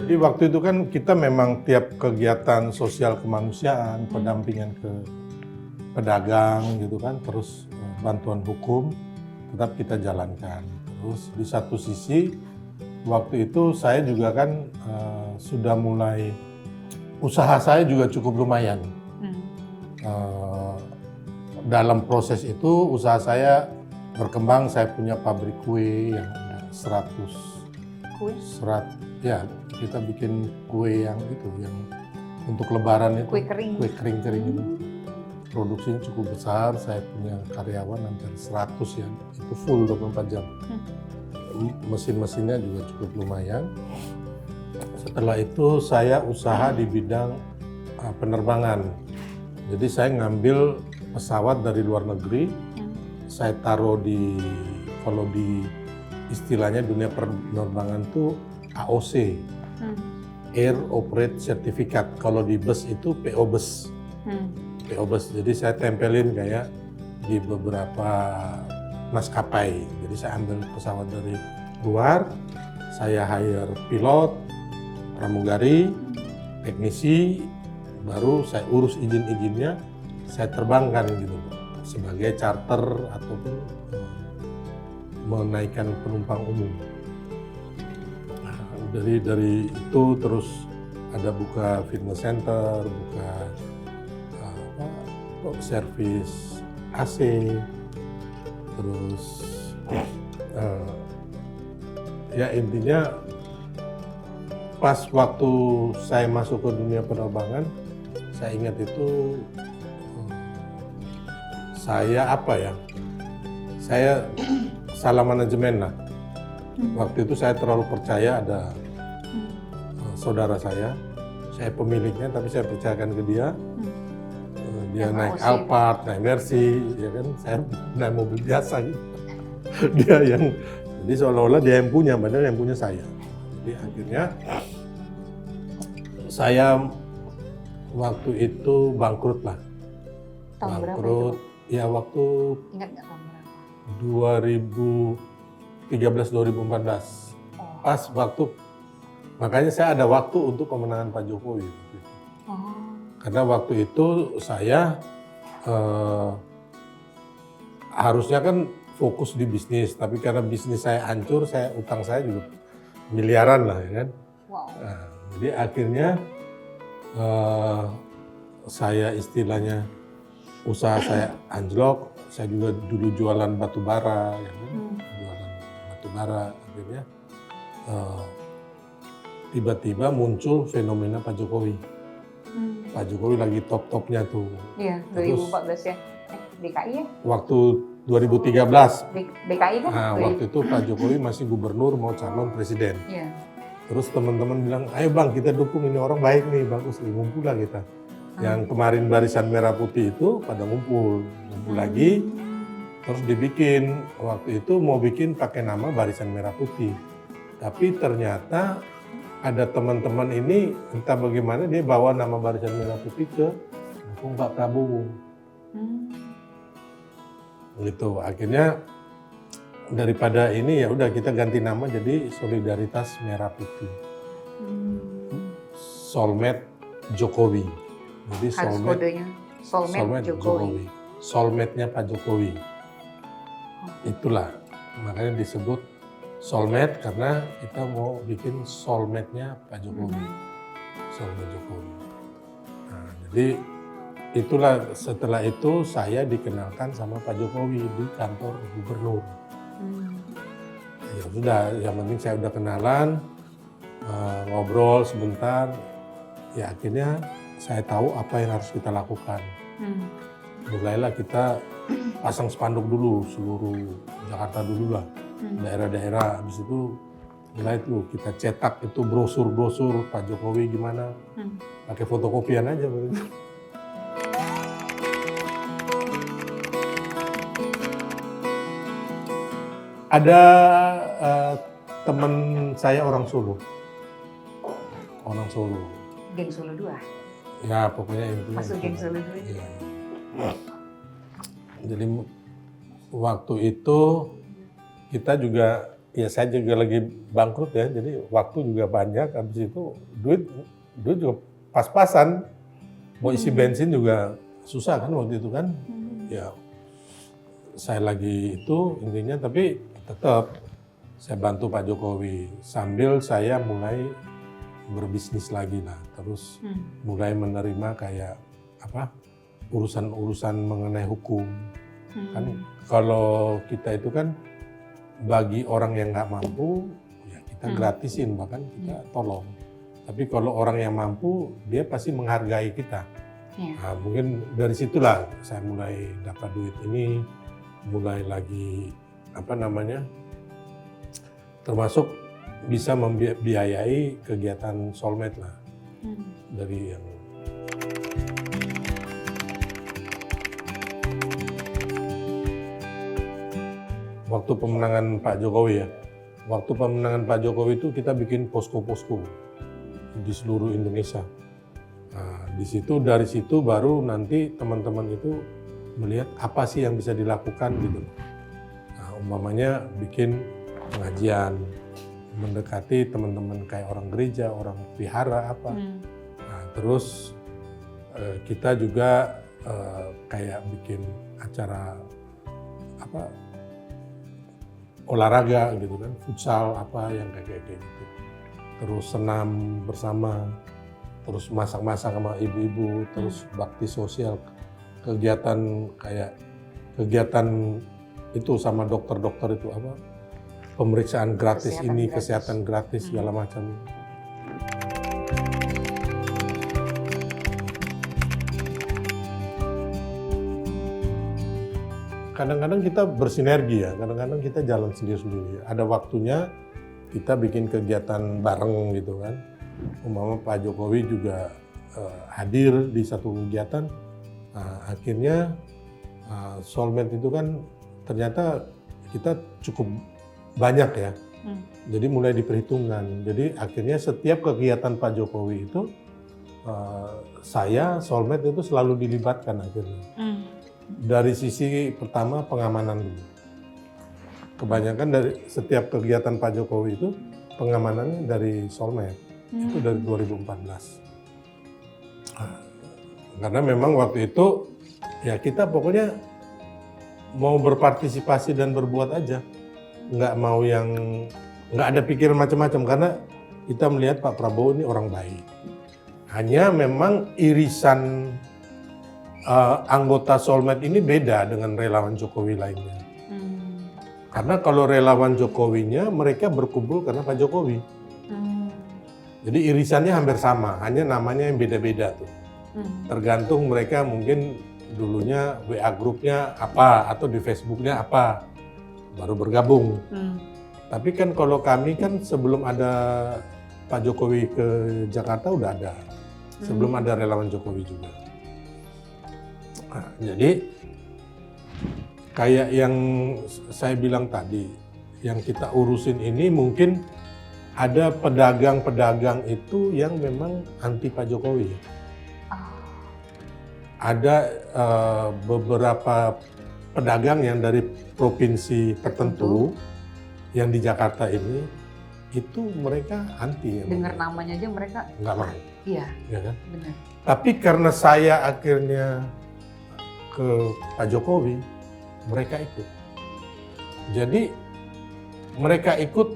Jadi waktu itu kan kita memang tiap kegiatan sosial kemanusiaan, pendampingan ke pedagang gitu kan, terus bantuan hukum tetap kita jalankan. Terus di satu sisi waktu itu saya juga kan sudah mulai, usaha saya juga cukup lumayan. Dalam proses itu usaha saya berkembang, saya punya pabrik kue yang ada 100 ya, kita bikin kue yang itu, yang untuk lebaran itu, Kue kering. Kue kering-kering itu. Produksinya cukup besar, saya punya karyawan hampir 100 ya, itu full 24 jam. Mesin-mesinnya juga cukup lumayan. Setelah itu saya usaha di bidang penerbangan. Jadi saya ngambil pesawat dari luar negeri, saya taruh di, kalau di istilahnya dunia penerbangan tuh AOC, Air Operate Certificate. Kalau di bus itu PO Bus. PO Bus. Jadi saya tempelin kayak di beberapa maskapai. Jadi saya ambil pesawat dari luar, saya hire pilot, pramugari, teknisi, baru saya urus izin-izinnya, saya terbangkan gitu sebagai charter ataupun menaikkan penumpang umum. Nah, dari itu terus ada buka fitness center, buka servis AC, terus ya intinya pas waktu saya masuk ke dunia penerbangan, saya ingat itu saya saya salah manajemen lah. Waktu itu saya terlalu percaya ada saudara saya pemiliknya, tapi saya percayakan ke dia. Dia naik Alphard, naik Mercy, ya kan, saya naik mobil biasa gitu. Dia yang, jadi seolah-olah dia yang punya, padahal yang punya saya. Jadi akhirnya saya waktu itu bangkrut lah. Tahun berapa Bangkrut, itu? ya waktu Ingat nggak tahun berapa? 2013-2014. Pas waktu, makanya saya ada waktu untuk pemenangan Pak Jokowi. Karena waktu itu saya harusnya kan fokus di bisnis, tapi karena bisnis saya hancur, utang saya juga miliaran lah ya kan. Nah, jadi akhirnya saya istilahnya usaha saya anjlok. Saya juga dulu jualan batu bara, ya kan? Jualan batu bara. Akhirnya tiba-tiba muncul fenomena Pak Jokowi. Pak Jokowi lagi top-topnya tuh. Iya, 2014 ya. DKI ya? Waktu 2013. DKI kan? Nah, waktu itu Pak Jokowi masih gubernur, mau calon presiden. Iya. Terus teman-teman bilang, ayo bang kita dukung, ini orang baik nih, bagus nih, ngumpul lah kita. Yang kemarin barisan merah putih itu pada ngumpul lagi. Terus dibikin, waktu itu mau bikin pakai nama Barisan Merah Putih. Tapi ternyata ada teman-teman ini, entah bagaimana dia bawa nama Barisan Merah Putih ke dukung Pak Prabowo. Gitu, akhirnya daripada ini ya udah kita ganti nama jadi Solidaritas Merah Putih. Soulmate Jokowi. Jadi kodenya Soulmate Jokowi. Soulmate-nya Pak Jokowi. Itulah makanya disebut Soulmate karena kita mau bikin soulmate-nya Pak Jokowi. Soulmate Jokowi. Nah, jadi itulah setelah itu saya dikenalkan sama Pak Jokowi di kantor gubernur. Ya sudah, yang penting saya udah kenalan, ngobrol sebentar, ya akhirnya saya tahu apa yang harus kita lakukan. Mulailah kita pasang spanduk dulu seluruh Jakarta dulu lah, daerah-daerah. Habis itu mulai itu kita cetak itu brosur-brosur Pak Jokowi gimana, pakai fotokopian aja. Ada teman saya orang Solo. Geng Solo 2? Ya pokoknya intinya. Masuk Geng Solo 2? Iya. Jadi waktu itu kita juga ya saya juga lagi bangkrut ya, jadi waktu juga banyak. Habis itu duit juga pas-pasan. Mau isi bensin juga susah kan waktu itu kan. Ya saya lagi itu intinya, tapi tetap saya bantu Pak Jokowi sambil saya mulai berbisnis lagi lah, terus mulai menerima kayak apa urusan-urusan mengenai hukum. Kan kalau kita itu kan bagi orang yang nggak mampu ya kita gratisin, bahkan kita tolong. Tapi kalau orang yang mampu dia pasti menghargai kita. Nah, mungkin dari situlah saya mulai dapat duit ini, mulai lagi termasuk bisa membiayai kegiatan Soulmate lah. Dari yang waktu pemenangan Pak Jokowi ya. Waktu pemenangan Pak Jokowi itu kita bikin posko-posko di seluruh Indonesia. Nah, dari situ baru nanti teman-teman itu melihat apa sih yang bisa dilakukan gitu. Nah, umpamanya bikin pengajian, mendekati teman-teman kayak orang gereja, orang vihara apa. Nah, terus kita juga kayak bikin acara olahraga gitu kan, futsal apa yang kayak gitu. Terus senam bersama, terus masak-masak sama ibu-ibu, terus bakti sosial, kegiatan itu sama dokter-dokter itu apa? Pemeriksaan gratis kesehatan gratis segala macam. Kadang-kadang kita bersinergi ya, kadang-kadang kita jalan sendiri-sendiri. Ada waktunya kita bikin kegiatan bareng gitu kan. Umpama Pak Jokowi juga hadir di satu kegiatan. Nah, akhirnya Soulmate itu kan ternyata kita cukup banyak ya. Jadi mulai diperhitungkan. Jadi akhirnya setiap kegiatan Pak Jokowi itu saya Soulmate itu selalu dilibatkan akhirnya. Dari sisi pertama pengamanan dulu. Kebanyakan dari setiap kegiatan Pak Jokowi itu pengamanannya dari Soulmate. Itu dari 2014. Karena memang waktu itu ya kita pokoknya mau berpartisipasi dan berbuat aja. Nggak ada pikiran macam-macam karena kita melihat Pak Prabowo ini orang baik. Hanya memang irisan anggota Soulmate ini beda dengan relawan Jokowi lainnya. Karena kalau relawan Jokowinya mereka berkumpul karena Pak Jokowi. Jadi irisannya hampir sama, hanya namanya yang beda-beda tuh. Tergantung mereka mungkin dulunya WA grupnya apa atau di Facebooknya apa, baru bergabung. Tapi kan kalau kami kan sebelum ada Pak Jokowi ke Jakarta udah ada, sebelum ada relawan Jokowi juga. Nah, jadi kayak yang saya bilang tadi, yang kita urusin ini mungkin ada pedagang-pedagang itu yang memang anti Pak Jokowi. Ada beberapa pedagang yang dari provinsi tertentu yang di Jakarta ini, itu mereka anti. Dengar namanya aja mereka nggak mau. Iya, Ya kan? benar. Tapi karena saya akhirnya ke Pak Jokowi, mereka ikut. Jadi mereka ikut,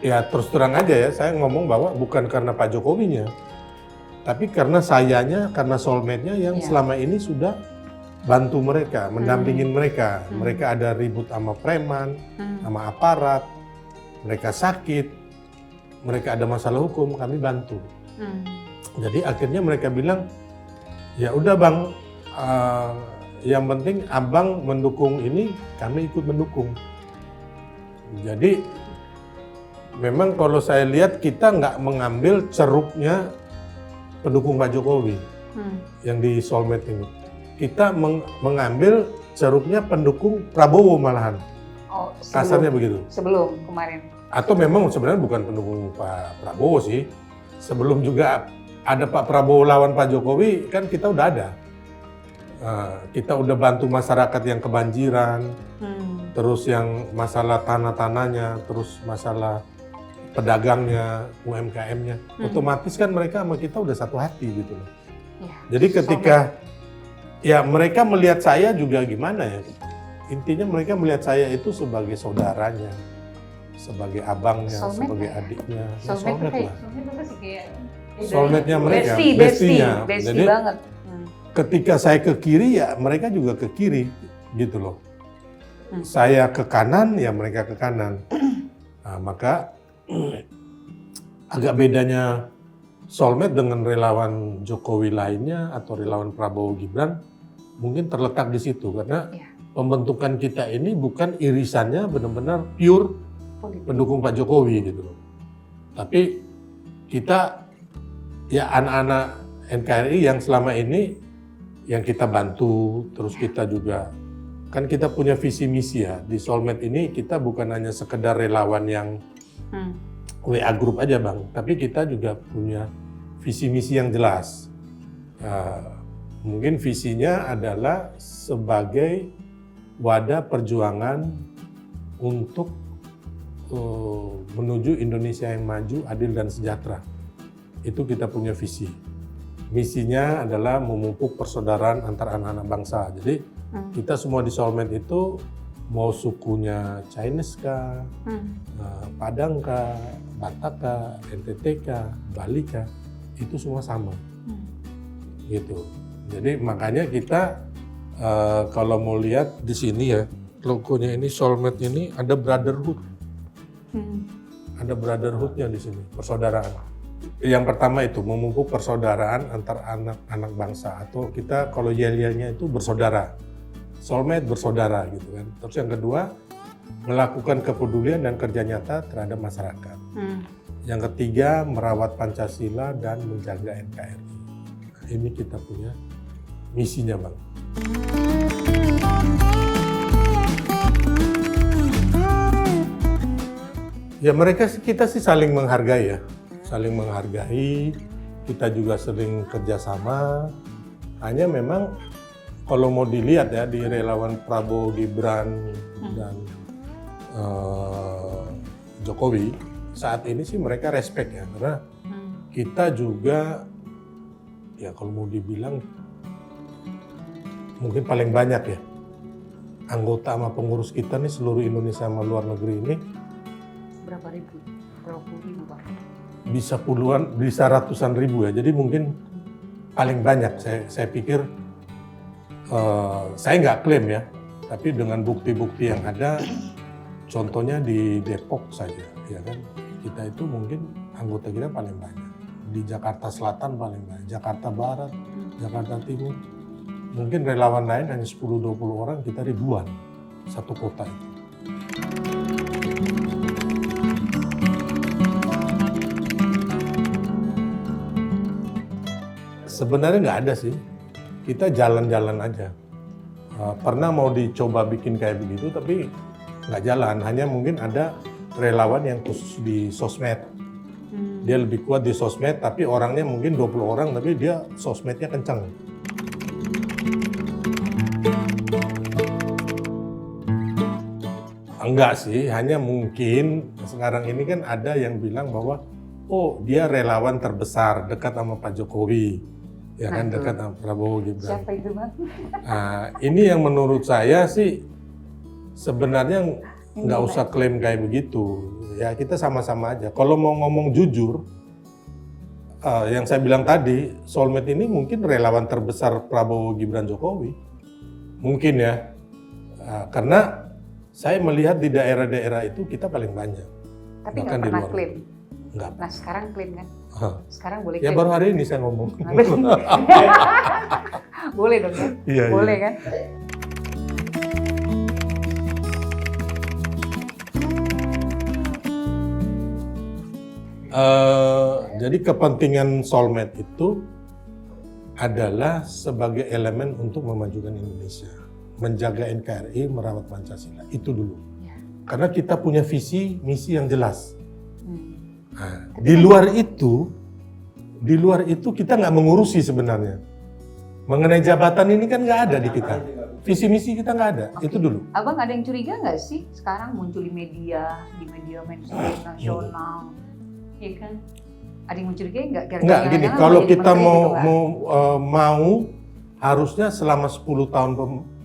ya terus terang aja ya, saya ngomong bahwa bukan karena Pak Jokowinya, tapi karena sayanya, karena Soulmate-nya yang selama ini sudah bantu mereka, mendampingin mereka. Mereka ada ribut sama preman, sama aparat, mereka sakit, mereka ada masalah hukum, kami bantu. Jadi akhirnya mereka bilang, ya udah Bang, yang penting Abang mendukung ini, kami ikut mendukung. Jadi memang kalau saya lihat kita nggak mengambil ceruknya pendukung Pak Jokowi yang di Soulmate ini. Kita mengambil ceruknya pendukung Prabowo malahan. Oh, kasarnya begitu. Sebelum kemarin. Atau memang sebenarnya bukan pendukung Pak Prabowo sih. Sebelum juga ada Pak Prabowo lawan Pak Jokowi, kan kita udah ada. Kita udah bantu masyarakat yang kebanjiran. terus yang masalah tanah-tanahnya, terus masalah pedagangnya, UMKM-nya, otomatis kan mereka sama kita udah satu hati gitu loh. Ya, Jadi ketika ya mereka melihat saya juga gimana ya, intinya mereka melihat saya itu sebagai saudaranya, sebagai abangnya, Soulmate sebagai ya? adiknya. Ya, Soulmate soulmate kayak lah. soulmate apa sih kayak Soulmate-nya mereka, bestie bestie-nya. Jadi, banget. Ketika saya ke kiri ya mereka juga ke kiri gitu loh. Saya ke kanan ya mereka ke kanan. Nah, maka agak bedanya soulmate dengan relawan Jokowi lainnya atau relawan Prabowo Gibran mungkin terletak di situ karena pembentukan kita ini bukan irisannya benar-benar pure pendukung Pak Jokowi gitu loh. Tapi kita ya anak-anak NKRI yang selama ini yang kita bantu, terus kita juga kan kita punya visi misi ya di Soulmate ini. Kita bukan hanya sekedar relawan yang WA group aja Bang, tapi kita juga punya visi misi yang jelas. Mungkin visinya adalah sebagai wadah perjuangan untuk menuju Indonesia yang maju, adil dan sejahtera. Itu kita punya visi. Misinya adalah memupuk persaudaraan antar anak-anak bangsa. Jadi kita semua di Soulmate itu mau sukunya Chinese kah, Padang kah, Batak kah, NTT kah, Bali kah, itu semua sama. Gitu. Jadi makanya kita kalau mau lihat di sini ya, logonya ini Soulmate ini ada brotherhood. Ada brotherhoodnya di sini, persaudaraan. Yang pertama itu memupuk persaudaraan antar anak-anak bangsa, atau kita kalau yel-yelnya itu bersaudara. Soulmate bersaudara gitu kan. Terus yang kedua, melakukan kepedulian dan kerja nyata terhadap masyarakat. Yang ketiga, merawat Pancasila dan menjaga NKRI. Nah, ini kita punya misinya Bang. Ya kita sih saling menghargai ya. Saling menghargai, kita juga sering kerjasama. Hanya memang kalau mau dilihat ya di relawan Prabowo Gibran dan Jokowi, saat ini sih mereka respect ya, karena kita juga ya kalau mau dibilang mungkin paling banyak ya anggota sama pengurus kita nih seluruh Indonesia sama luar negeri ini. Berapa ribu? Berapa puluh ribu Pak? Bisa puluhan, bisa ratusan ribu ya. Jadi mungkin paling banyak. Saya pikir saya nggak klaim ya, tapi dengan bukti-bukti yang ada, contohnya di Depok saja, ya kan, kita itu mungkin anggota kita paling banyak. Di Jakarta Selatan paling banyak, Jakarta Barat, Jakarta Timur, mungkin relawan lain hanya 10-20 orang, kita ribuan satu kota itu. Sebenarnya nggak ada sih, kita jalan-jalan aja. Pernah mau dicoba bikin kayak begitu, tapi nggak jalan. Hanya mungkin ada relawan yang khusus di sosmed. Dia lebih kuat di sosmed, tapi orangnya mungkin 20 orang, tapi dia sosmednya kencang. Enggak sih, hanya mungkin sekarang ini kan ada yang bilang bahwa oh dia relawan terbesar, dekat sama Pak Jokowi. Ya kan, dekat sama Prabowo Gibran. Siapa itu Bang? Nah, ini yang menurut saya sih sebenarnya nggak usah klaim kayak begitu. Ya kita sama-sama aja. Kalau mau ngomong jujur, yang saya bilang tadi, Soulmate ini mungkin relawan terbesar Prabowo Gibran Jokowi. Mungkin ya. Karena saya melihat di daerah-daerah itu kita paling banyak. Tapi nggak pernah klaim. Enggak. Nah sekarang klaim kan? Sekarang boleh ya klaim. baru hari ini saya ngomong. Boleh dong ya? Iya, boleh iya. Kan? Jadi kepentingan Soulmate itu adalah sebagai elemen untuk memajukan Indonesia, menjaga NKRI, merawat Pancasila, itu dulu. Ya. Karena kita punya visi, misi yang jelas. Nah, di luar itu kita nggak mengurusi sebenarnya. Mengenai jabatan ini kan nggak ada di kita. visi misi kita nggak ada. Oke. Itu dulu. Abang ada yang curiga nggak sih sekarang muncul di media mainstream nasional, ya kan? Ada yang mencurigai nggak? Nggak gini, kalau kita mau harusnya selama 10 tahun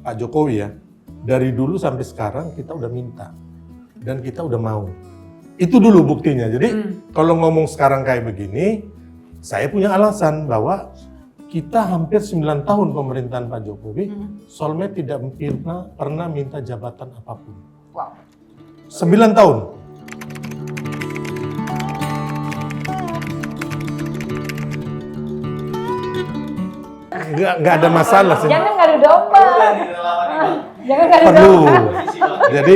Pak Jokowi ya, dari dulu sampai sekarang kita udah minta dan kita udah mau. Itu dulu buktinya. Jadi kalau ngomong sekarang kayak begini, saya punya alasan bahwa kita hampir 9 tahun pemerintahan Pak Jokowi, Solmed tidak pernah minta jabatan apapun. Wow. 9 tahun. Nggak ada masalah sih. Jangan ngadu domba. Jangan ngadu Perlu. domba. Jadi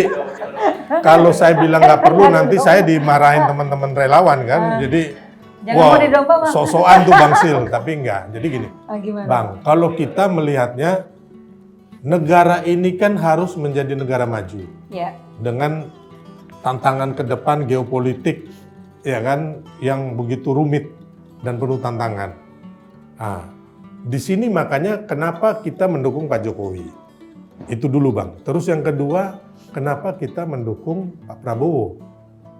kalau saya bilang nggak perlu, nanti saya dimarahin teman-teman relawan kan. Jadi Jangan mau didomba, Bang. sok-sokan tuh Bang Sil, tapi enggak. Jadi gini, Gimana? Bang, kalau kita melihatnya negara ini kan harus menjadi negara maju Ya. dengan tantangan ke depan geopolitik, ya kan, yang begitu rumit dan penuh tantangan. Nah, di sini makanya kenapa kita mendukung Pak Jokowi. Itu dulu Bang. Terus yang kedua, kenapa kita mendukung Pak Prabowo.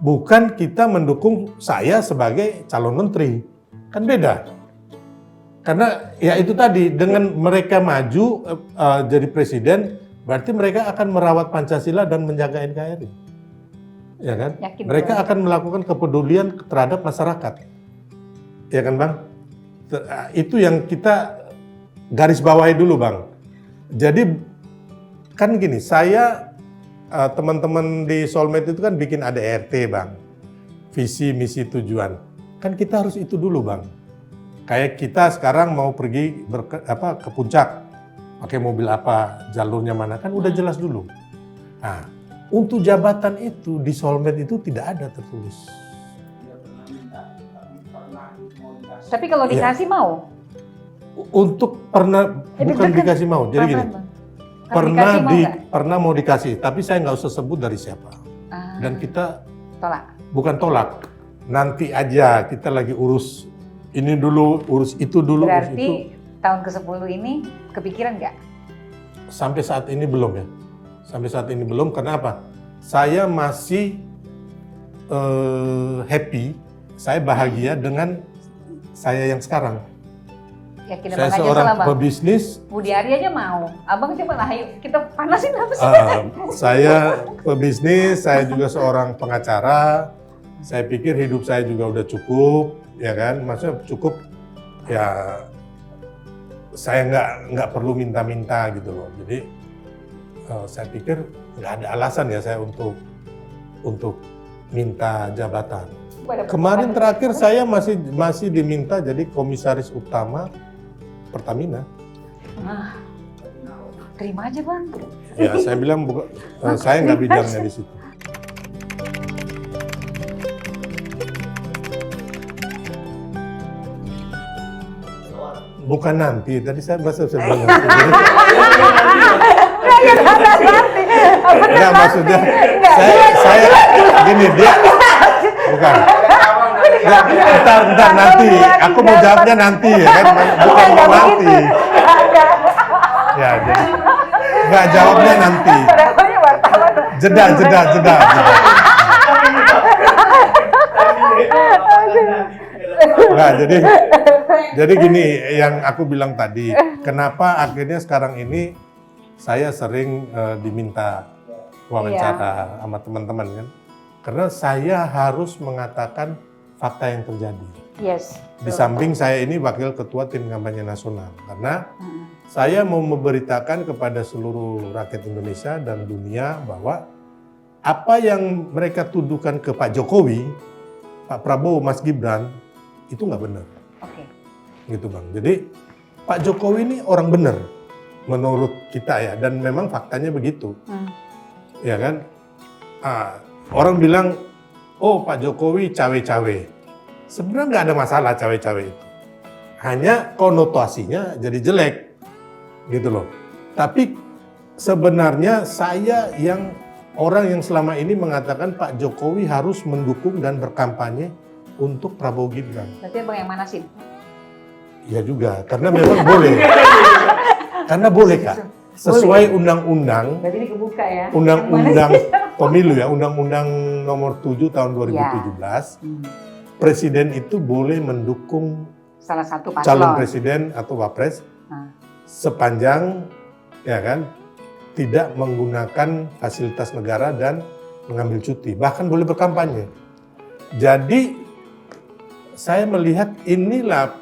Bukan kita mendukung saya sebagai calon menteri. Kan beda. Karena ya itu tadi, dengan mereka maju jadi presiden, berarti mereka akan merawat Pancasila dan menjaga NKRI. Ya kan? Yakin Mereka banget. akan melakukan kepedulian terhadap masyarakat. Ya kan Bang? Itu yang kita garis bawahi dulu Bang. Jadi kan gini, saya teman-teman di Solmed itu kan bikin ADRT Bang. Visi, misi, tujuan. Kan kita harus itu dulu Bang. Kayak kita sekarang mau pergi ke puncak. Pakai mobil apa, jalurnya mana, kan udah jelas dulu. Nah, untuk jabatan itu di Solmed itu tidak ada tertulis. Tapi kalau dikasih mau? Untuk pernah, bukan dikasih mau. Jadi gini, pernah mau dikasih, tapi saya nggak usah sebut dari siapa. Dan kita Tolak. bukan tolak, nanti aja kita lagi urus ini dulu, urus itu dulu, urus itu. Berarti tahun ke-10 ini kepikiran nggak? Sampai saat ini belum ya. Sampai saat ini belum, kenapa? Saya masih happy, saya bahagia dengan saya yang sekarang. Yakin Saya abang aja seorang salah, Bang. pebisnis. Budi Ari aja mau. Abang coba lah, ayo kita panasin apa sih? Saya pebisnis, saya juga seorang pengacara. Saya pikir hidup saya juga udah cukup, ya kan? Maksudnya cukup, ya saya nggak perlu minta-minta gitu loh. Jadi saya pikir nggak ada alasan ya saya untuk minta jabatan. Kemarin terakhir saya masih diminta jadi komisaris utama Pertamina. Terima aja Bang. Ya saya bilang saya nggak bidangnya di situ. Bukan nanti, tadi saya bilang nanti. Enggak maksudnya, saya gini dia, bukan. Entar nanti, aku mau jawabnya nanti ya kan, bukan mau nanti. Ya jadi, enggak jawabnya nanti. Jeda. Nah, jadi gini yang aku bilang tadi, kenapa akhirnya sekarang ini saya sering diminta wawancara sama teman-teman kan? Karena saya harus mengatakan fakta yang terjadi. Yes. Di samping saya ini wakil ketua tim kampanye nasional, karena saya mau memberitakan kepada seluruh rakyat Indonesia dan dunia bahwa apa yang mereka tuduhkan ke Pak Jokowi, Pak Prabowo, Mas Gibran, itu nggak benar. Oke. Gitu Bang. Jadi Pak Jokowi ini orang benar menurut kita ya, dan memang faktanya begitu. Ya kan? Orang bilang, oh Pak Jokowi cawe-cawe. Sebenarnya nggak ada masalah cawe-cawe itu. Hanya konotasinya jadi jelek. Gitu loh. Tapi sebenarnya saya orang yang selama ini mengatakan Pak Jokowi harus mendukung dan berkampanye untuk Prabowo Gibran. Berarti Bang yang manasin? Ya juga, karena memang boleh. Karena boleh Kak. sesuai undang-undang, Berarti ini kebuka ya? undang-undang pemilu ya, undang-undang nomor 7 tahun 2017, presiden itu boleh mendukung salah satu paslon. calon presiden atau wapres sepanjang ya kan tidak menggunakan fasilitas negara dan mengambil cuti, bahkan boleh berkampanye. Jadi saya melihat inilah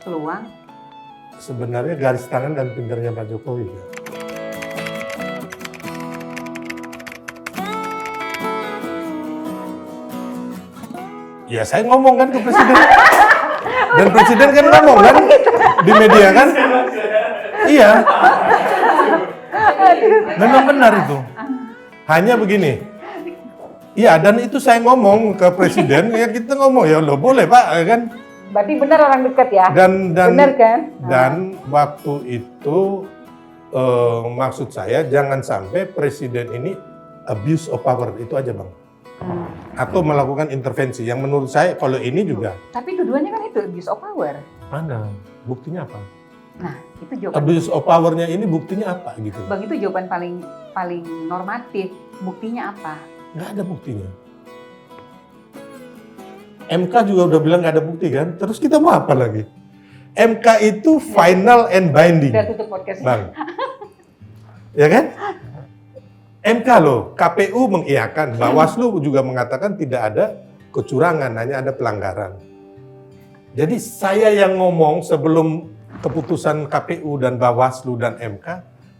peluang sebenarnya garis tangan dan pinternya Pak Jokowi. Ya saya ngomong kan ke presiden. Dan presiden kan ngomong kan di media kan. Iya. Memang benar itu. Hanya begini. Iya, dan itu saya ngomong ke presiden, ya kita ngomong ya lo boleh Pak kan. berarti benar orang dekat ya? Dan benar kan? Dan waktu itu maksud saya jangan sampai presiden ini abuse of power, itu aja Bang. Atau melakukan intervensi yang menurut saya kalau ini juga. Tapi tuduhannya kan itu abuse of power. Mana? Buktinya apa? Nah, itu jawaban. Abuse of power-nya ini buktinya apa gitu? Bang, itu jawaban paling normatif. Buktinya apa? Nggak ada buktinya. MK juga udah bilang nggak ada bukti kan? Terus kita mau apa lagi? MK itu final and binding. Udah tutup podcastnya. Bang. Ya kan? MK loh, KPU mengiyakan, Bawaslu juga mengatakan tidak ada kecurangan, hanya ada pelanggaran. Jadi saya yang ngomong sebelum keputusan KPU dan Bawaslu dan MK,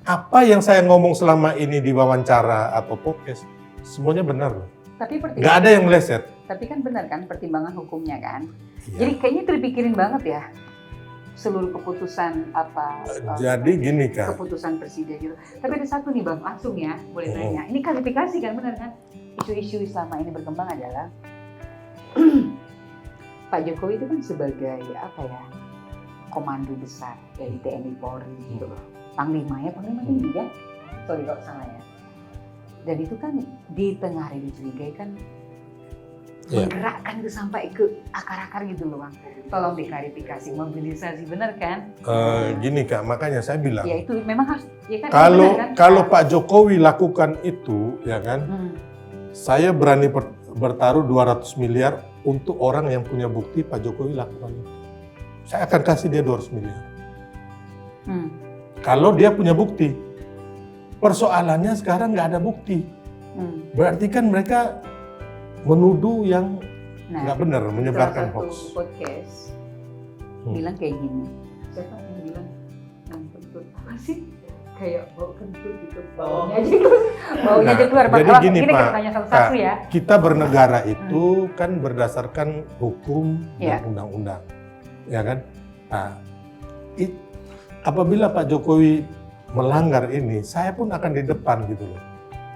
apa yang saya ngomong selama ini di wawancara atau podcast, semuanya benar loh. Tapi Nggak ada yang meleset. Tapi kan benar kan pertimbangan hukumnya kan. Iya. Jadi kayaknya itu dipikirin banget ya. Seluruh keputusan apa? Jadi gini Kak. Keputusan presiden gitu. Tapi ada satu nih Bang, langsung ya, boleh nanya. Ini klarifikasi kan benar kan? Isu-isu selama ini berkembang adalah Pak Jokowi itu kan sebagai apa ya? Komando besar dari TNI Polri gitu loh. Panglima tinggi kan? Sorry kalau salah ya. Dan itu kan di tengah hari dicurigai kan menggerakkan itu sampai ke akar-akar gitu loh Bang. Tolong diklarifikasi, mobilisasi benar kan? Gini Kak, makanya saya bilang. Ya itu memang harus. Ya kan, Kalau Pak Jokowi lakukan itu, ya kan, saya berani bertaruh 200 miliar untuk orang yang punya bukti Pak Jokowi lakukan itu. Saya akan kasih dia 200 miliar. Kalau dia punya bukti. Persoalannya sekarang nggak ada bukti. Berarti kan mereka menuduh yang nggak benar, menyebarkan hoax. Podcast bilang kayak gini. Siapa yang bilang kentut apa sih? Kayak bau kentut gitu. Baunya aja keluar. Jadi gini kita Pak, tanya satu-satu ya. Kita bernegara itu kan berdasarkan hukum dan undang-undang, ya kan? Nah, apabila Pak Jokowi melanggar ini, saya pun akan di depan gitu loh.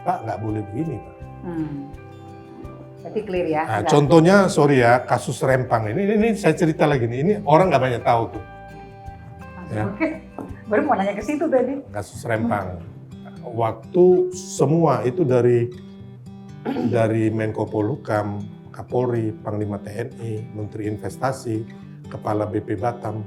Pak, nggak boleh begini Pak. Berarti clear ya? Nah, contohnya, sorry ya, kasus Rempang ini saya cerita lagi nih. Ini orang nggak banyak tahu tuh. Ya. Baru mau nanya ke situ tadi. Kasus Rempang. Waktu semua itu dari Menko Polhukam, Kapolri, Panglima TNI, Menteri Investasi, Kepala BP Batam,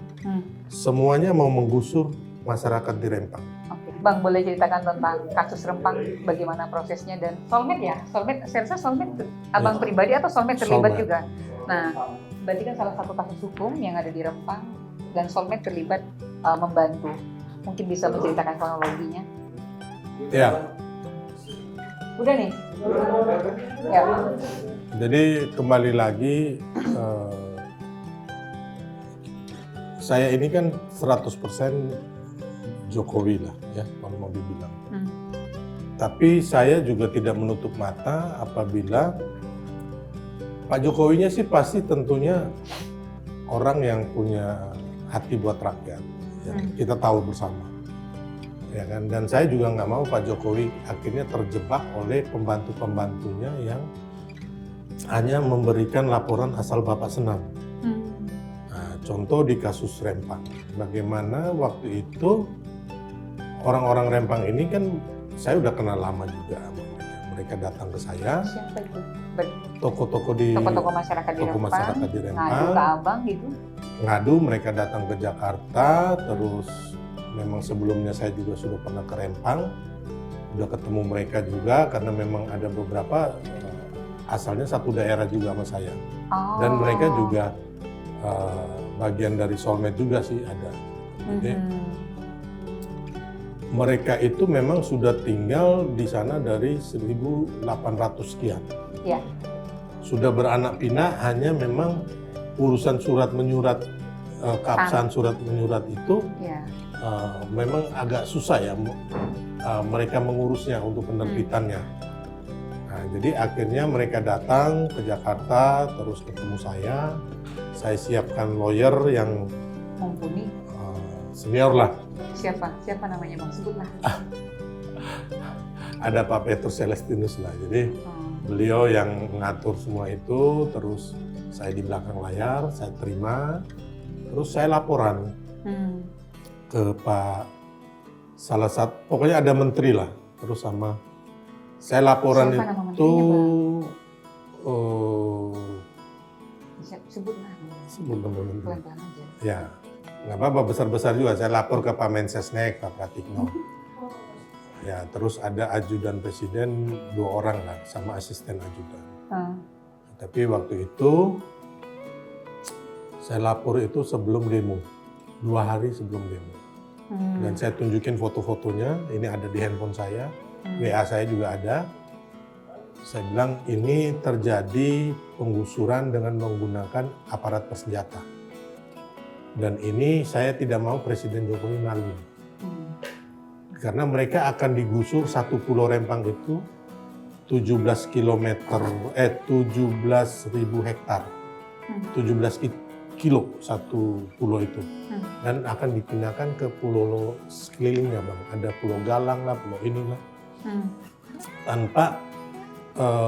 semuanya mau menggusur masyarakat di Rempang. Oke, Bang boleh ceritakan tentang kasus Rempang, bagaimana prosesnya dan Solmed ya? Solmed, saya rasa Solmed abang pribadi atau Solmed terlibat juga? Nah, berarti kan salah satu kasus hukum yang ada di Rempang dan Solmed terlibat membantu. Mungkin bisa menceritakan kronologinya? Ya. Udah nih? Ya. Jadi kembali lagi, saya ini kan 100% Jokowi lah ya, kalau mau dibilang. Tapi saya juga tidak menutup mata apabila Pak Jokowinya sih pasti tentunya orang yang punya hati buat rakyat. Ya, kita tahu bersama. Ya kan? Dan saya juga nggak mau Pak Jokowi akhirnya terjebak oleh pembantu-pembantunya yang hanya memberikan laporan asal Bapak senang. Nah, contoh di kasus Rempang. Bagaimana waktu itu orang-orang Rempang ini kan saya udah kenal lama juga sama mereka. Mereka datang ke saya. Siapa itu? Toko-toko masyarakat di Rempang. Masyarakat di Rempang. Ngadu ke abang gitu. Ngadu, mereka datang ke Jakarta, terus memang sebelumnya saya juga sudah pernah ke Rempang, udah ketemu mereka juga karena memang ada beberapa asalnya satu daerah juga sama saya. Oh. Dan mereka juga bagian dari soulmate juga sih ada. Jadi mereka itu memang sudah tinggal di sana dari 1800 sekian. Ya. Sudah beranak pinak, hanya memang urusan surat menyurat, keabsahan surat menyurat itu Ya. memang agak susah ya mereka mengurusnya untuk penerbitannya. Nah, jadi akhirnya mereka datang ke Jakarta, terus ketemu saya siapkan lawyer yang Mumpuni. senior lah. Siapa namanya Bang? Sebutlah. Ada Pak Petrus Celestinus lah, jadi beliau yang mengatur semua itu, terus saya di belakang layar, saya terima, terus saya laporan ke Pak salah satu, pokoknya ada menteri lah, terus sama saya laporan Siapa nama itu sebutlah. sebut nama menteri. Pelan-pelan aja. Ya, nggak apa-apa besar-besar juga. Saya lapor ke Pak Mensesnek, Pak Pratikno. Ya, terus ada ajudan presiden 2 orang lah, sama asisten ajudan. Tapi waktu itu saya lapor itu sebelum demo, 2 hari sebelum demo. Dan saya tunjukin foto-fotonya, ini ada di handphone saya, WA saya juga ada. Saya bilang ini terjadi penggusuran dengan menggunakan aparat bersenjata. Dan ini saya tidak mau Presiden Jokowi malu. Karena mereka akan digusur satu pulau Rempang itu 17 ribu hektar. 17 kilo satu pulau itu. Dan akan dipindahkan ke pulau sekelilingnya, Bang. Ada Pulau Galang lah, pulau inilah. Tanpa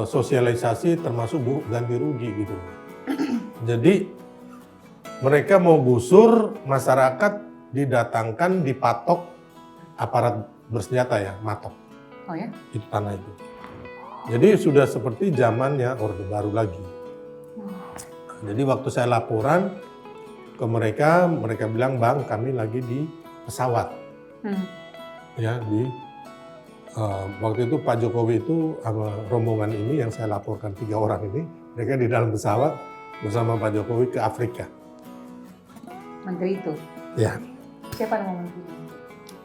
sosialisasi termasuk ganti rugi gitu. Jadi mereka mau gusur, masyarakat didatangkan, dipatok aparat bersenjata ya, matok. Oh ya? Itu tanah itu. Jadi sudah seperti zamannya Orde Baru lagi. Jadi waktu saya laporan ke mereka, mereka bilang, Bang, kami lagi di pesawat. Ya, waktu itu Pak Jokowi itu sama rombongan ini yang saya laporkan 3 orang ini, mereka di dalam pesawat bersama Pak Jokowi ke Afrika. Menteri itu? Ya. Siapa nama menteri?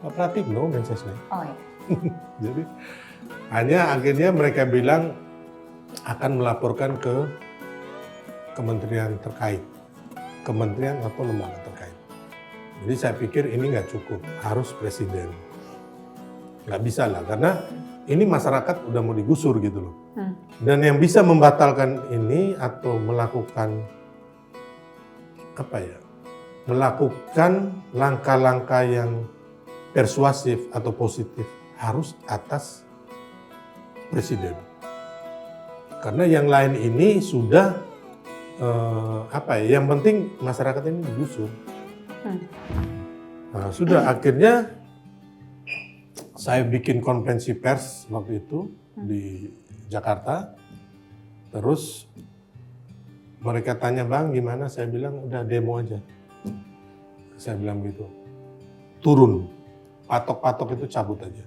Pak Pratikno, Mensesnek. Oh ya. Jadi hanya akhirnya mereka bilang akan melaporkan ke kementerian terkait, kementerian atau lembaga terkait. Jadi saya pikir ini nggak cukup, harus presiden. Nggak bisa lah, karena ini masyarakat udah mau digusur gitu loh. Dan yang bisa membatalkan ini atau melakukan melakukan langkah-langkah yang persuasif atau positif harus atas presiden. Karena yang lain ini sudah yang penting masyarakat ini digusur. Nah, sudah akhirnya saya bikin konferensi pers waktu itu di Jakarta. Terus mereka tanya, Bang, gimana? Saya bilang udah demo aja. Saya bilang gitu. Turun, patok-patok itu cabut aja.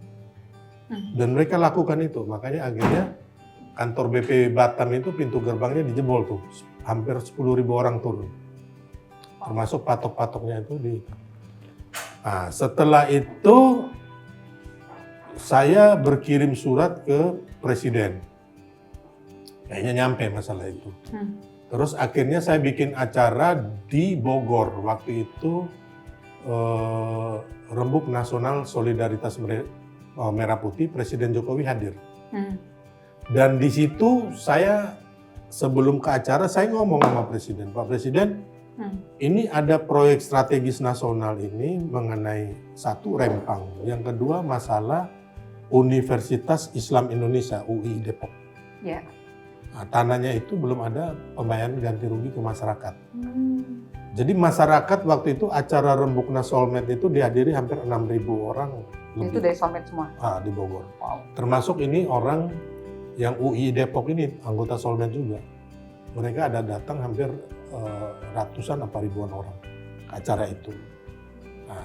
Dan mereka lakukan itu, makanya akhirnya kantor BP Batam itu pintu gerbangnya dijebol tuh. Hampir 10.000 orang turun. Termasuk patok-patoknya itu Nah, setelah itu saya berkirim surat ke presiden. Kayaknya nyampe masalah itu. Terus akhirnya saya bikin acara di Bogor. Waktu itu Rembuk Nasional Solidaritas Merah Putih, Presiden Jokowi hadir. Dan di situ saya sebelum ke acara saya ngomong sama Presiden, Pak Presiden, ini ada proyek strategis nasional ini mengenai satu Rempang, yang kedua masalah Universitas Islam Indonesia UI Depok. Ya. Nah, tanahnya itu belum ada pembayaran ganti rugi ke masyarakat. Jadi masyarakat waktu itu acara Rembuknas Soulmate itu dihadiri hampir 6.000 orang. Itu dari Soulmate semua? Di Bogor. Wow. Termasuk ini orang yang UI Depok ini, anggota Soulmate juga. Mereka ada datang hampir ratusan apa ribuan orang ke acara itu. Nah,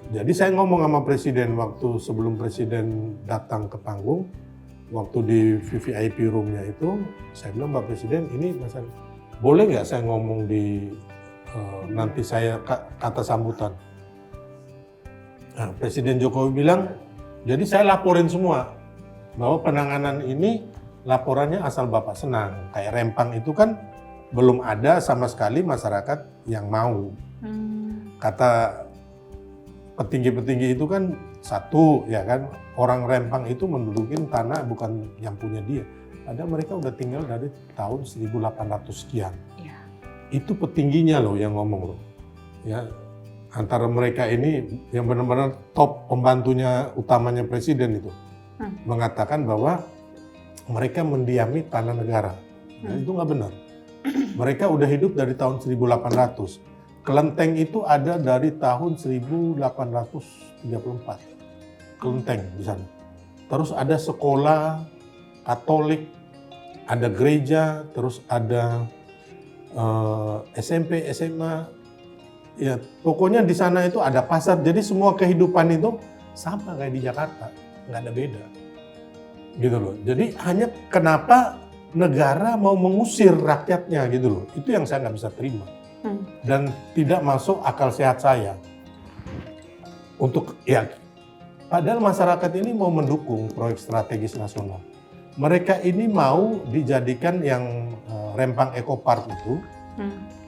Jadi saya ngomong sama presiden waktu sebelum presiden datang ke panggung, waktu di VVIP room-nya itu, saya bilang, Pak Presiden, ini masalah, boleh nggak saya ngomong di nanti saya kata sambutan. Nah, Presiden Jokowi bilang, jadi saya laporin semua bahwa penanganan ini laporannya asal Bapak senang. Kayak Rempang itu kan belum ada sama sekali masyarakat yang mau. Kata petinggi-petinggi itu kan satu, ya kan, orang Rempang itu mendudukin tanah bukan yang punya dia. Ada mereka udah tinggal dari tahun 1800 sekian. Ya. Itu petingginya loh yang ngomong loh. Ya, antara mereka ini yang benar-benar top pembantunya utamanya presiden itu mengatakan bahwa mereka mendiami tanah negara. Dan itu nggak benar. Mereka udah hidup dari tahun 1800. Kelenteng itu ada dari tahun 1834. Kelenteng di sana. Terus ada sekolah Katolik, ada gereja, terus ada SMP, SMA. Ya, pokoknya di sana itu ada pasar. Jadi semua kehidupan itu sama kayak di Jakarta, nggak ada beda. Gitu loh. Jadi hanya kenapa negara mau mengusir rakyatnya gitu loh. Itu yang saya nggak bisa terima. Dan tidak masuk akal sehat saya. Untuk ya, padahal masyarakat ini mau mendukung proyek strategis nasional. Mereka ini mau dijadikan yang Rempang Eco Park itu,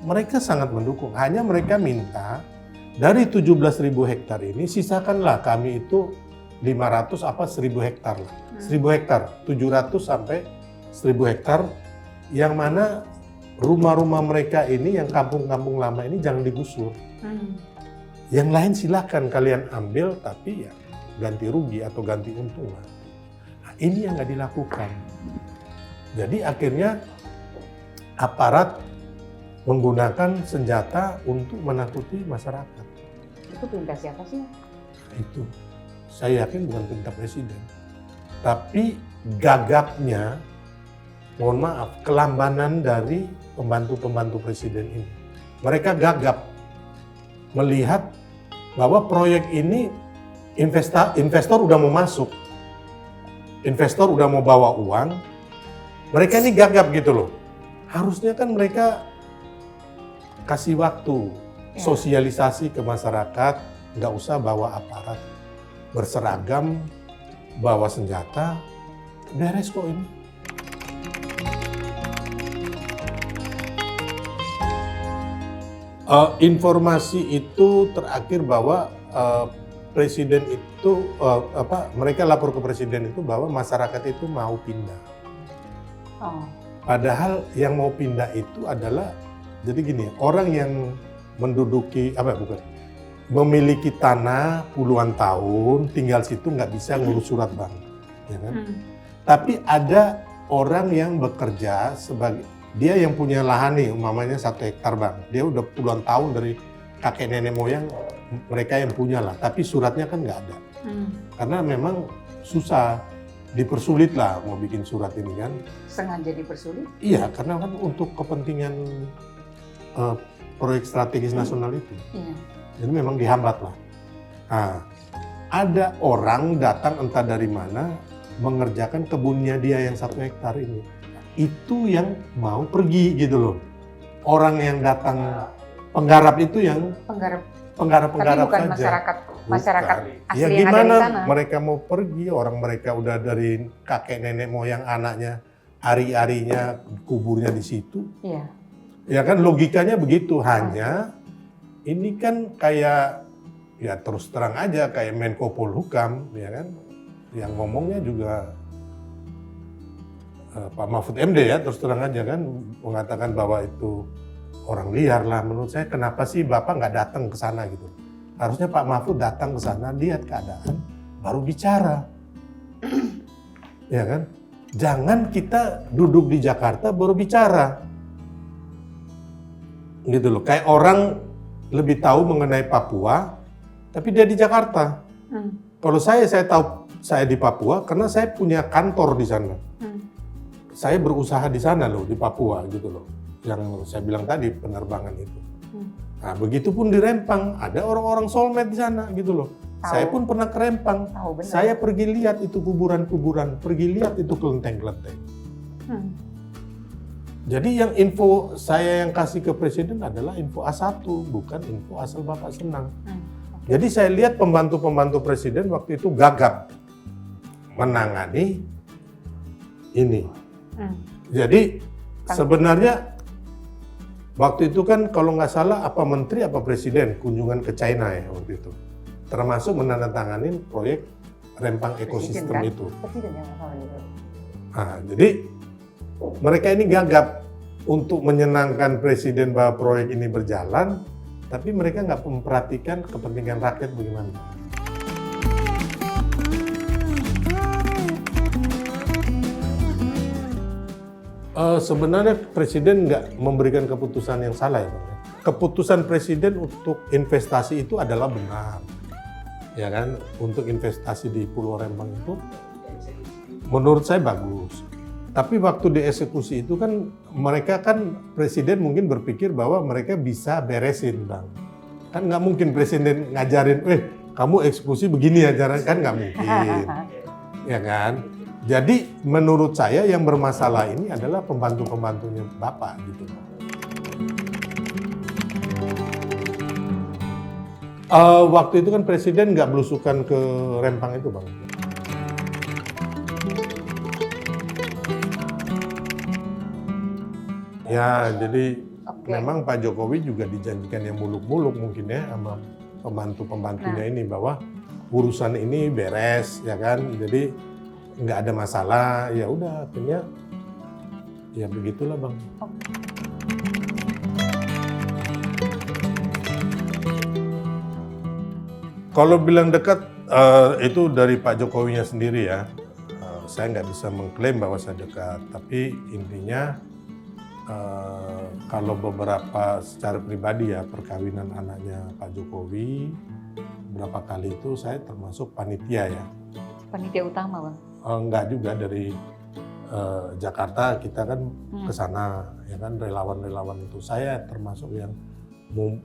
mereka sangat mendukung. Hanya mereka minta dari 17.000 hektar ini, sisakanlah kami itu 500 apa 1.000 hektar lah. 1.000 hektar, 700 sampai 1.000 hektar, yang mana rumah-rumah mereka ini, yang kampung-kampung lama ini jangan digusur. Yang lain silakan kalian ambil, tapi ya ganti rugi atau ganti untung. Nah, ini yang nggak dilakukan. Jadi akhirnya aparat menggunakan senjata untuk menakuti masyarakat. Itu perintah siapa sih? Nah, itu saya yakin bukan perintah presiden, tapi gagapnya, mohon maaf, kelambanan dari pembantu-pembantu presiden ini. Mereka gagap melihat bahwa proyek ini investor udah mau masuk, investor udah mau bawa uang, mereka ini gagap gitu loh. Harusnya kan mereka kasih waktu, sosialisasi ke masyarakat, nggak usah bawa aparat berseragam, bawa senjata, beres kok ini. Informasi itu terakhir bahwa presiden itu mereka lapor ke presiden itu bahwa masyarakat itu mau pindah. Padahal yang mau pindah itu adalah, jadi gini, orang yang menduduki memiliki tanah puluhan tahun, tinggal situ nggak bisa ngurus surat bank, ya kan? Tapi ada orang yang bekerja sebagai, dia yang punya lahan nih, umpamanya 1 hektar bang, dia udah puluhan tahun dari kakek nenek moyang mereka yang punya lah, tapi suratnya kan nggak ada, karena memang susah, dipersulit lah mau bikin surat ini kan. Sengaja dipersulit? Iya, karena kan untuk kepentingan proyek strategis nasional itu, jadi memang dihambat lah. Nah, ada orang datang entah dari mana mengerjakan kebunnya dia yang 1 hektar ini. Itu yang mau pergi gitu loh. Orang yang datang penggarap itu yang penggarap tapi bukan saja. masyarakat asli ya, yang ada di sana. Gimana mereka mau pergi? Orang mereka udah dari kakek nenek moyang anaknya, ari-arinya kuburnya di situ. Iya. Ya kan logikanya begitu. Hanya ini kan kayak, ya terus terang aja kayak Menko Polhukam, ya kan, yang ngomongnya juga Pak Mahfud MD ya, terus terang aja kan mengatakan bahwa itu orang liar lah. Menurut saya, kenapa sih Bapak nggak datang ke sana gitu? Harusnya Pak Mahfud datang ke sana, lihat keadaan, baru bicara. Ya kan? Jangan kita duduk di Jakarta baru bicara. Gitu loh, kayak orang lebih tahu mengenai Papua, tapi dia di Jakarta. Kalau saya tahu saya di Papua karena saya punya kantor di sana. Saya berusaha di sana loh, di Papua gitu loh. Yang saya bilang tadi, penerbangan itu. Nah, begitupun di Rempang, ada orang-orang soulmate di sana gitu loh. Tahu. Saya pun pernah ke Rempang. Tahu benar. Saya pergi lihat itu kuburan-kuburan, pergi lihat itu kelenteng-kelenteng. Jadi yang info saya yang kasih ke Presiden adalah info A1, bukan info asal Bapak senang. Jadi saya lihat pembantu-pembantu Presiden waktu itu gagap menangani ini. Jadi sebenarnya waktu itu kan kalau nggak salah apa menteri apa presiden kunjungan ke China ya waktu itu. Termasuk menandatangani proyek Rempang Ekosistem kan? itu. Presiden yang masalah itu. Nah, jadi mereka ini gagap untuk menyenangkan presiden bahwa proyek ini berjalan, tapi mereka nggak memperhatikan kepentingan rakyat bagaimana. Sebenarnya presiden nggak memberikan keputusan yang salah ya Bang. Keputusan presiden untuk investasi itu adalah benar. Ya kan, untuk investasi di Pulau Rempang itu menurut saya bagus. Tapi waktu dieksekusi itu kan mereka kan presiden mungkin berpikir bahwa mereka bisa beresin Bang. Kan nggak mungkin presiden ngajarin, kamu eksekusi begini ya cara kan nggak mungkin. Ya kan? Jadi menurut saya yang bermasalah ini adalah pembantu-pembantunya Bapak gitu. Waktu itu kan presiden nggak belusukan ke Rempang itu Bang. Ya jadi memang Pak Jokowi juga dijanjikan yang muluk-muluk mungkin ya sama pembantu-pembantunya ini bahwa urusan ini beres ya kan. Jadi nggak ada masalah, ya udah akhirnya ya begitulah Bang. Kalau bilang dekat itu dari Pak Jokowinya sendiri ya. Saya nggak bisa mengklaim bahwa saya dekat, tapi intinya kalau beberapa secara pribadi ya perkawinan anaknya Pak Jokowi berapa kali itu saya termasuk panitia ya. Panitia utama Bang? Enggak juga dari Jakarta kita kan ke sana ya kan relawan-relawan itu saya termasuk yang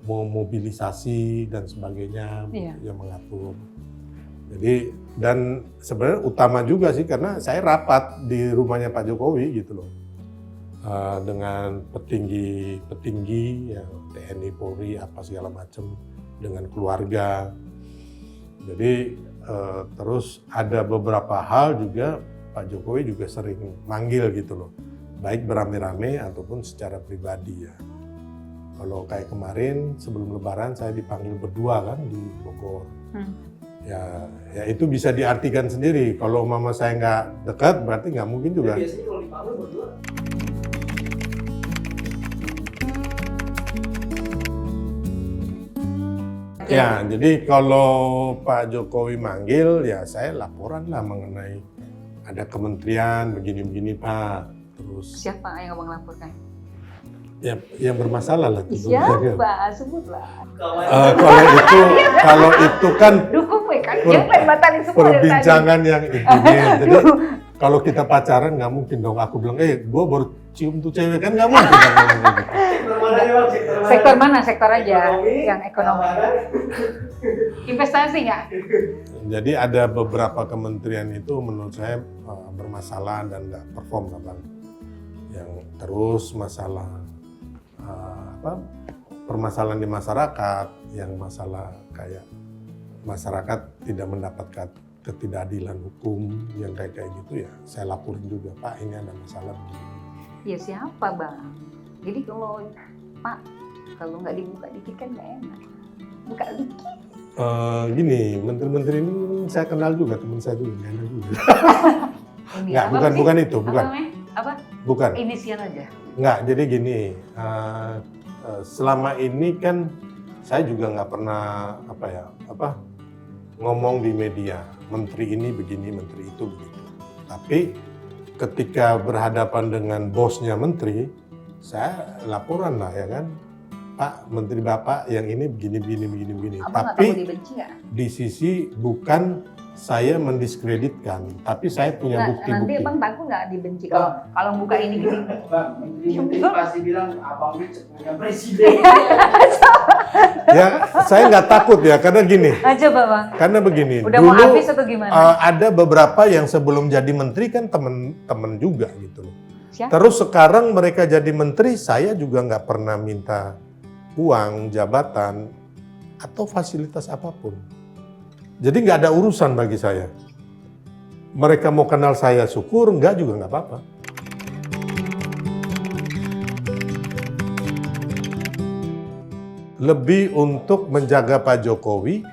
memobilisasi dan sebagainya yang mengatur. Jadi dan sebenarnya utama juga sih karena saya rapat di rumahnya Pak Jokowi gitu loh dengan petinggi ya TNI Polri apa segala macam dengan keluarga. Jadi terus ada beberapa hal juga Pak Jokowi juga sering manggil gitu loh, baik beramai-ramai ataupun secara pribadi ya. Kalau kayak kemarin sebelum Lebaran saya dipanggil berdua kan di Bogor. Ya itu bisa diartikan sendiri. Kalau mama saya nggak dekat berarti nggak mungkin juga. Biasanya kalau dipanggil berdua. Ya, jadi kalau Pak Jokowi manggil ya saya laporan lah mengenai ada kementerian begini-begini Pak. Terus siapa yang abang laporkan? Ya, yang bermasalah lah. Siapa? Sebutlah. Kalau itu kan dukung kan, yang lain batalin semua perbincangan yang intimate. Jadi kalau kita pacaran nggak mungkin dong aku bilang, gue baru cium tuh cewek kan nggak mungkin. Sektor mana? Sektor aja yang ekonomi. Investasi nggak? Jadi ada beberapa kementerian itu menurut saya bermasalah dan nggak perform Bang. Yang terus masalah permasalahan di masyarakat, yang masalah kayak masyarakat tidak mendapatkan ketidakadilan hukum yang kayak gitu ya saya laporin juga Pak ini ada masalah. Ya siapa Bang? Jadi kalau Pak kalau nggak dibuka dikit kan nggak enak. Buka dikit. Gini menteri-menteri ini saya kenal juga teman saya juga nggak enak juga. Nggak bukan itu bukan. Apa? Bukan. Inisial aja. Nggak jadi gini. Selama ini kan saya juga nggak pernah ngomong di media menteri ini begini menteri itu begitu. Tapi ketika berhadapan dengan bosnya menteri, saya laporan lah ya kan, Pak Menteri Bapak yang ini begini. Abang tapi dibenci nggak? di sisi bukan saya mendiskreditkan, tapi saya punya Nanti bukti-bukti. Abang takut nggak dibenci kalau buka ini gini? Bang, ini pasti bilang abang ini punya presiden. Ya, saya nggak takut ya, karena gini. Coba Bang. Karena begini. Udah mau habis atau gimana? Ada beberapa yang sebelum jadi menteri kan temen-temen juga gitu loh. Siapa? Terus sekarang mereka jadi menteri, saya juga nggak pernah minta uang, jabatan, atau fasilitas apapun. Jadi nggak ada urusan bagi saya. Mereka mau kenal saya syukur, nggak juga nggak apa-apa. Lebih untuk menjaga Pak Jokowi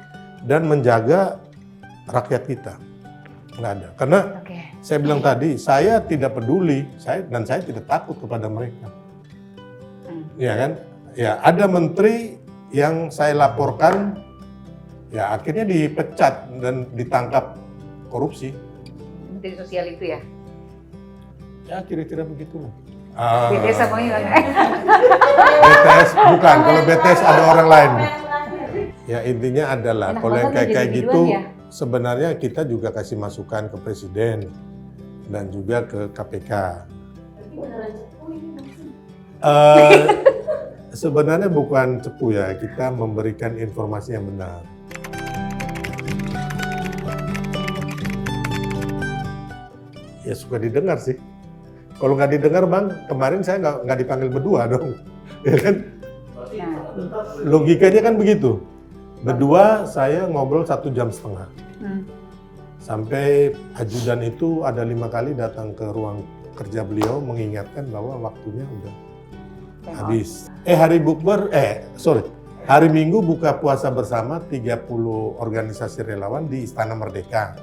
dan menjaga rakyat kita. Nggak ada. Karena Oke. saya bilang tadi, saya tidak peduli, dan saya tidak takut kepada mereka. Ya kan? Ya, ada menteri yang saya laporkan, ya akhirnya dipecat dan ditangkap korupsi. Menteri sosial itu ya? Ya kira-kira begitu. BTS apa enggak? BTS bukan, kalau BTS ada orang lain. Ya intinya adalah Enak kalau yang banget kayak jadi gitu, biduan ya? sebenarnya kita juga kasih masukan ke presiden dan juga ke KPK. Sebenarnya bukan cepu ya, kita memberikan informasi yang benar. Ya suka didengar sih. Kalau nggak didengar Bang, kemarin saya nggak dipanggil berdua dong. Ya kan? Logikanya kan begitu. Berdua saya ngobrol 1,5 jam. Sampai ajudan itu ada 5 kali datang ke ruang kerja beliau mengingatkan bahwa waktunya udah habis. Hari Minggu buka puasa bersama 30 organisasi relawan di Istana Merdeka.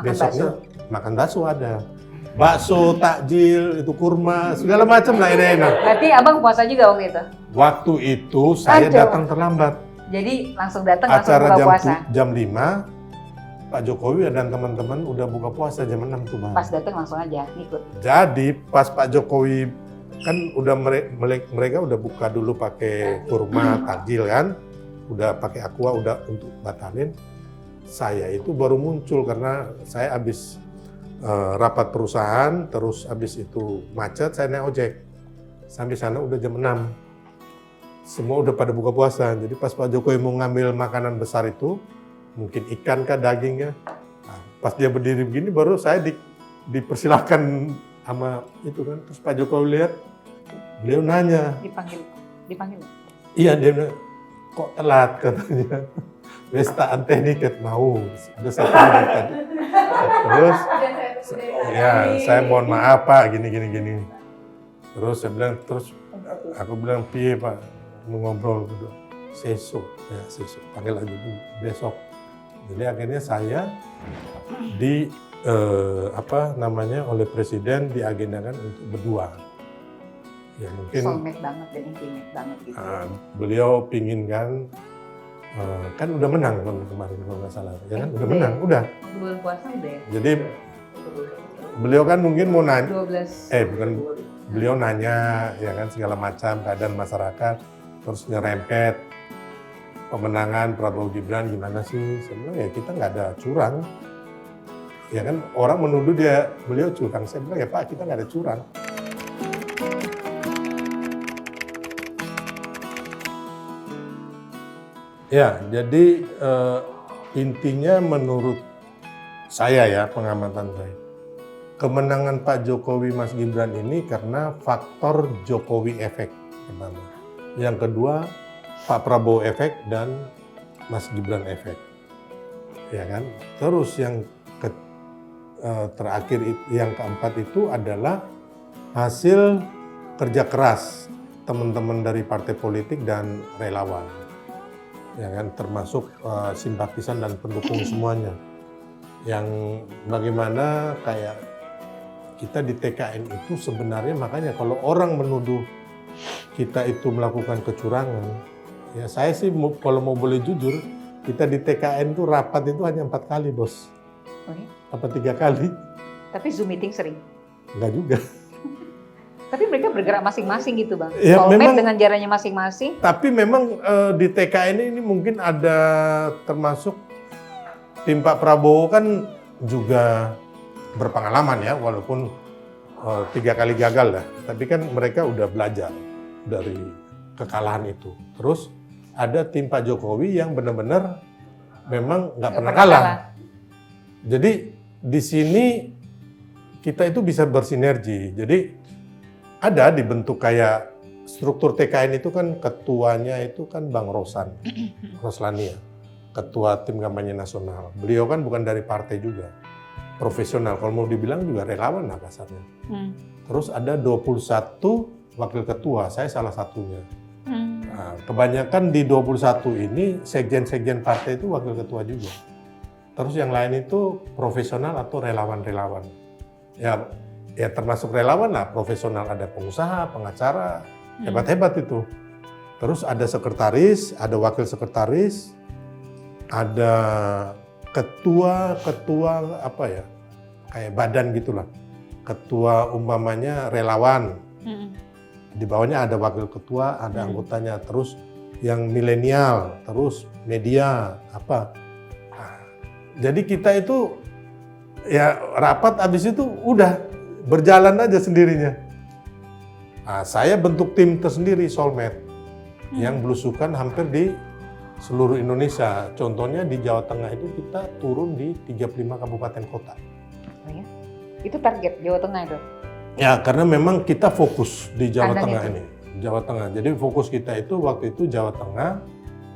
Besoknya makan bakso ada. Bakso, takjil, itu kurma, segala macam lah enak-enak. Berarti Abang puasa juga waktu itu? Waktu itu saya Aduh. datang terlambat. Jadi langsung datang langsung Acara buka puasa? jam 5, Pak Jokowi dan teman-teman udah buka puasa jam 6 tuh Bang. Pas datang langsung aja ikut? Jadi pas Pak Jokowi kan udah mereka udah buka dulu pakai kurma takjil kan, udah pakai aqua udah untuk batalin. Saya itu baru muncul karena saya habis rapat perusahaan, terus habis itu macet, saya naik ojek. Sampai sana udah jam 6. Semua udah pada buka puasa. Jadi pas Pak Jokowi mau ngambil makanan besar itu, mungkin ikan kah, dagingnya. Nah, pas dia berdiri begini baru saya dipersilakan sama itu kan. Terus Pak Jokowi lihat, beliau nanya. Dipanggil? Iya, dia bilang, kok telat katanya. Westa anteni ket mau. Udah 1 menit tadi. Terus, ya saya mohon maaf Pak, gini. Terus saya bilang, aku bilang, piye Pak, mau ngobrol gitu. Sesuk, panggil aja dulu, besok. Jadi akhirnya saya oleh presiden diagendakan untuk berdua. Ya mungkin soulmate banget dan intimate banget gitu. Beliau pingin kan udah menang kemarin kalau nggak salah, ya kan udah menang, udah. Bulan puasa udah ya? Jadi beliau kan mungkin mau nanya, 12. beliau nanya ya kan segala macam keadaan masyarakat, terus nyerempet pemenangan Prabowo Gibran gimana sih? Sebenarnya ya kita nggak ada curang, ya kan orang menuduh beliau curang. Saya bilang ya Pak kita nggak ada curang. Ya, jadi intinya menurut saya ya, pengamatan saya, kemenangan Pak Jokowi Mas Gibran ini karena faktor Jokowi efek pertama. Yang kedua, Pak Prabowo efek dan Mas Gibran efek. Ya kan? Terus yang terakhir, yang keempat itu adalah hasil kerja keras teman-teman dari partai politik dan relawan. Ya kan, termasuk simpatisan dan pendukung semuanya. Yang bagaimana kayak kita di TKN itu sebenarnya, makanya kalau orang menuduh kita itu melakukan kecurangan, ya saya sih kalau mau boleh jujur, kita di TKN itu rapat itu hanya 4 kali bos. Okay. Apa 3 kali? Tapi Zoom meeting sering? Enggak juga. Tapi mereka bergerak masing-masing gitu Bang. Ya, soulmate dengan caranya masing-masing. Tapi memang di TKN ini mungkin ada termasuk tim Pak Prabowo kan juga berpengalaman ya, walaupun 3 kali gagal lah. Tapi kan mereka udah belajar dari kekalahan itu. Terus ada tim Pak Jokowi yang benar-benar memang nggak pernah kalah. Jadi di sini kita itu bisa bersinergi. Jadi ada dibentuk kayak struktur TKN itu kan ketuanya itu kan Bang Roslania, ketua tim kampanye nasional. Beliau kan bukan dari partai juga, profesional. Kalau mau dibilang juga relawan lah kasarnya. Terus ada 21 wakil ketua, saya salah satunya. Nah, kebanyakan di 21 ini sekjen-sekjen partai itu wakil ketua juga. Terus yang lain itu profesional atau relawan-relawan. Ya termasuk relawan lah, profesional, ada pengusaha, pengacara, hebat-hebat itu. Terus ada sekretaris, ada wakil sekretaris, ada ketua apa ya, kayak badan gitulah. Ketua umpamanya relawan. Di bawahnya ada wakil ketua, ada anggotanya. Terus yang milenial, terus media, apa. Nah, jadi kita itu ya rapat habis itu udah berjalan aja sendirinya. Nah, saya bentuk tim tersendiri, Soulmate, yang belusukan hampir di seluruh Indonesia. Contohnya di Jawa Tengah itu kita turun di 35 kabupaten kota. Oh ya? Itu target Jawa Tengah itu? Ya, karena memang kita fokus di Jawa Kandang Tengah itu. ini. Jawa Tengah. Jadi fokus kita itu waktu itu Jawa Tengah,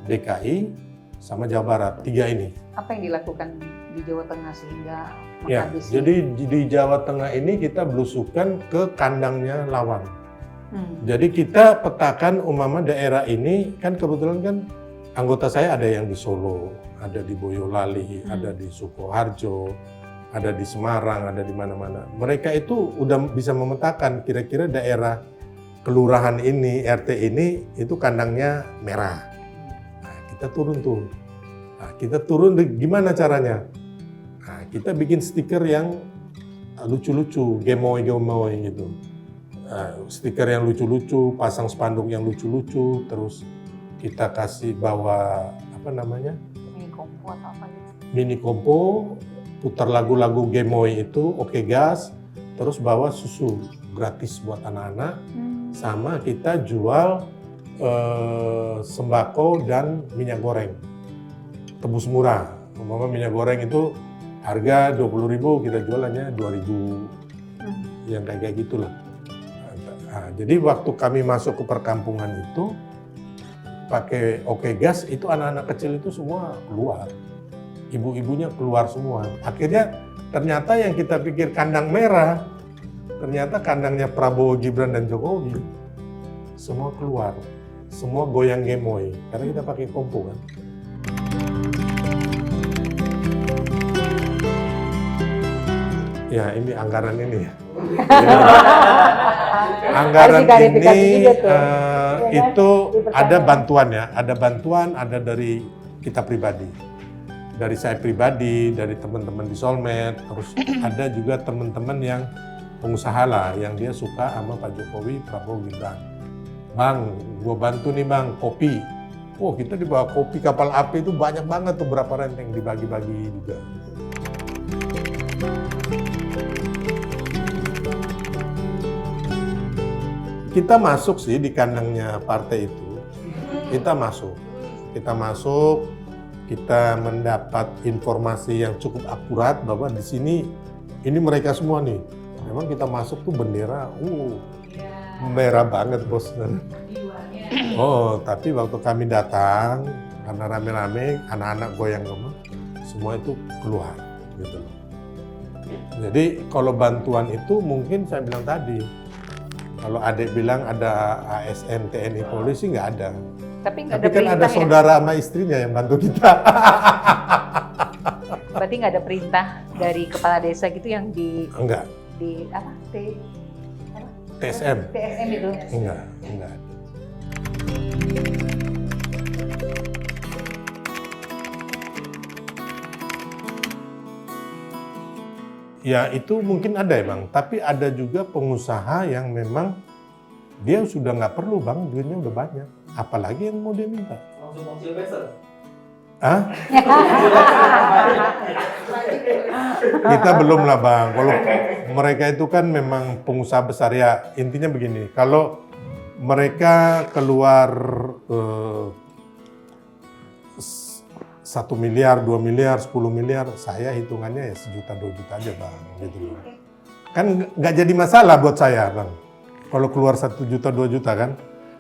DKI, sama Jawa Barat. 3 ini. Apa yang dilakukan di Jawa Tengah sehingga Ya, menghabisi? jadi di Jawa Tengah ini kita belusukan ke kandangnya lawan. Jadi kita petakan umpama daerah ini, kan kebetulan kan anggota saya ada yang di Solo, ada di Boyolali, ada di Sukoharjo, ada di Semarang, ada di mana-mana. Mereka itu udah bisa memetakan kira-kira daerah kelurahan ini, RT ini, itu kandangnya merah. Nah, kita turun tuh. Nah, kita turun gimana caranya? Nah, kita bikin stiker yang lucu-lucu, gemoy-gemoy gitu. Stiker yang lucu-lucu, pasang spanduk yang lucu-lucu, terus kita kasih bawa apa namanya? Mini kompo atau apa gitu? Mini kompo, putar lagu-lagu gemoy itu, Oke Gas, terus bawa susu gratis buat anak-anak, sama kita jual sembako dan minyak goreng, tebus murah. Umpama minyak goreng itu harga 20.000, kita jualannya 2.000, yang kayak gitulah. Nah, jadi waktu kami masuk ke perkampungan itu pakai Oke Gas, itu anak-anak kecil itu semua keluar, ibu-ibunya keluar semua. Akhirnya ternyata yang kita pikir kandang merah, ternyata kandangnya Prabowo, Gibran, dan Jokowi. Semua keluar, semua goyang gemoy, karena kita pakai kompo kan. Ya, ini anggaran ini ya. Anggaran ini itu ada bantuan ya, ada dari kita pribadi, dari saya pribadi, dari teman-teman di Soulmate, terus ada juga teman-teman yang pengusaha lah, yang dia suka sama Pak Jokowi, Prabowo, Gibran. Bang, gua bantu nih bang, kopi. Oh, kita dibawa kopi kapal api itu banyak banget tuh, berapa renteng dibagi-bagi juga. Kita masuk sih di kandangnya partai itu. Kita masuk, kita mendapat informasi yang cukup akurat bahwa di sini ini mereka semua nih. Memang kita masuk tuh bendera, merah banget bos. Oh, tapi waktu kami datang karena rame-rame, anak-anak goyang semua itu keluar, gitu loh. Jadi kalau bantuan itu mungkin saya bilang tadi. Kalau adik bilang ada ASN, TNI, Polisi, nggak ada. Tapi nggak ada Tapi kan perintah ada saudara sama istrinya yang bantu kita. Berarti nggak ada perintah dari kepala desa gitu yang Enggak. di apa? TSM? TSM itu? Enggak. Ya itu mungkin ada ya bang, tapi ada juga pengusaha yang memang dia sudah nggak perlu bang, duitnya udah banyak. Apalagi yang mau dia minta. Langsung mau Silvester. Hah? Kita belum lah Bang. Kalau mereka itu kan memang pengusaha besar ya. Intinya begini, kalau mereka keluar 1 miliar, 2 miliar, 10 miliar, saya hitungannya ya 1 juta, 2 juta aja Bang. Gitu loh. Kan nggak jadi masalah buat saya Bang. Kalau keluar 1 juta, 2 juta kan.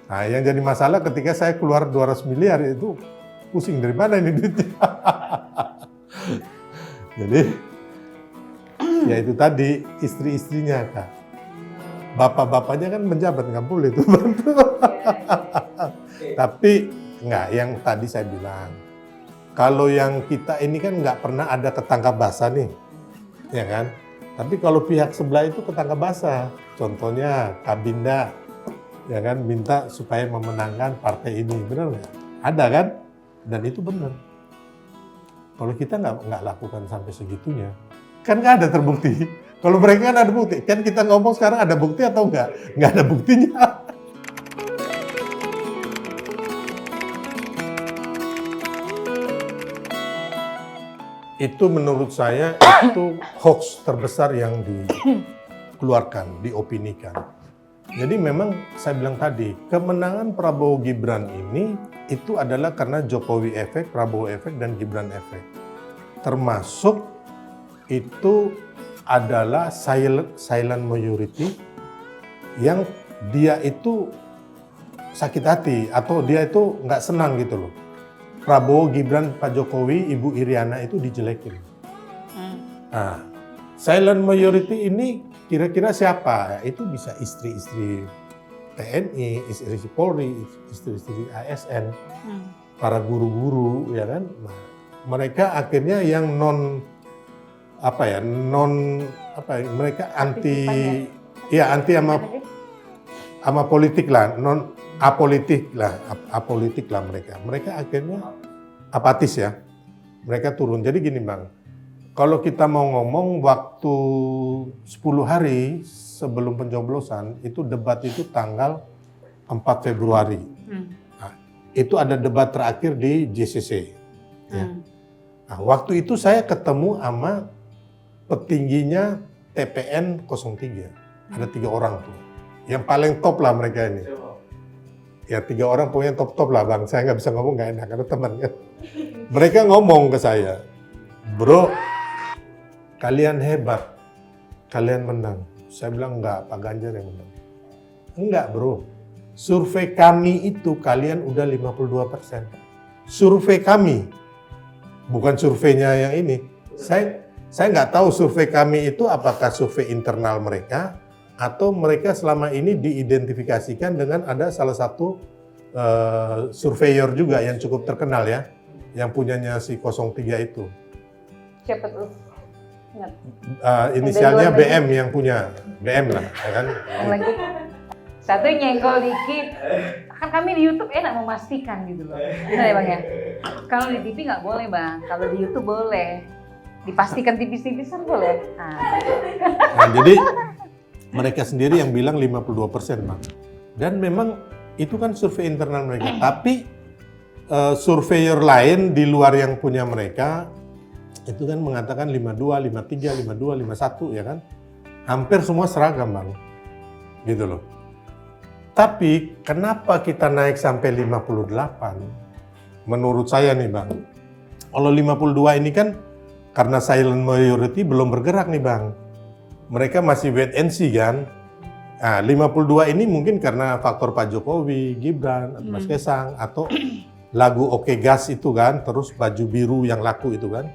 Nah yang jadi masalah ketika saya keluar 200 miliar itu pusing dari mana ini duitnya. Jadi ya itu tadi istri-istrinya Kak. Bapak-bapaknya kan menjabat nggak boleh itu bantu. Tapi nggak, yang tadi saya bilang. Kalau yang kita ini kan nggak pernah ada ketangkap basah nih, ya kan? Tapi kalau pihak sebelah itu ketangkap basah. Contohnya Kabinda, ya kan, minta supaya memenangkan partai ini, benar nggak? Ada kan? Dan itu benar. Kalau kita nggak lakukan sampai segitunya, kan nggak ada terbukti. Kalau mereka kan ada bukti. Kan kita ngomong sekarang ada bukti atau nggak? Nggak ada buktinya. Itu menurut saya itu hoax terbesar yang dikeluarkan, diopinikan. Jadi memang saya bilang tadi, kemenangan Prabowo Gibran ini itu adalah karena Jokowi efek, Prabowo efek, dan Gibran efek. Termasuk itu adalah silent majority yang dia itu sakit hati atau dia itu nggak senang gitu loh. Prabowo, Gibran, Pak Jokowi, Ibu Iriana itu dijelekin. Nah, silent majority ini kira-kira siapa? Itu bisa istri-istri TNI, istri-istri Polri, istri-istri ASN, para guru-guru, ya kan? Nah, mereka akhirnya yang mereka anti sama politik lah, apolitik lah mereka. Mereka akhirnya apatis ya. Mereka turun. Jadi gini Bang, kalau kita mau ngomong waktu 10 hari sebelum pencoblosan, itu debat itu tanggal 4 Februari. Nah, itu ada debat terakhir di JCC. Ya. Nah, waktu itu saya ketemu sama petingginya TPN 03. Ada 3 orang tuh. Yang paling top lah mereka ini. Ya 3 orang pokoknya top-top lah Bang. Saya nggak bisa ngomong, nggak enak karena teman kan. Mereka ngomong ke saya, bro, kalian hebat, kalian menang. Saya bilang enggak, Pak Ganjar yang menang. Enggak bro, survei kami itu kalian udah 52%. Survei kami, bukan surveinya yang ini. Saya nggak tahu survei kami itu apakah survei internal mereka atau mereka selama ini diidentifikasikan dengan ada salah satu surveyor juga yang cukup terkenal ya, yang punyanya si 03 itu. Siapa tuh? Inisialnya BM yang punya, BM lah, ya kan? Yang lagi satu nyenggol dikit. Kan kami di YouTube enak memastikan gitu loh. Benar ya Bang ya? Kalau di TV nggak boleh Bang, kalau di YouTube boleh. Dipastikan tipis-tipisan boleh. Nah, jadi mereka sendiri yang bilang 52% Bang. Dan memang itu kan survei internal mereka. Tapi surveyor lain di luar yang punya mereka itu kan mengatakan 52, 53, 52, 51 ya kan. Hampir semua seragam Bang. Gitu loh. Tapi kenapa kita naik sampai 58? Menurut saya nih Bang. Kalau 52 ini kan karena silent majority belum bergerak nih Bang. Mereka masih wait and see kan. Nah, 52 ini mungkin karena faktor Pak Jokowi, Gibran, Mas Kaisang, atau lagu Oke Gas itu kan, terus baju biru yang laku itu kan.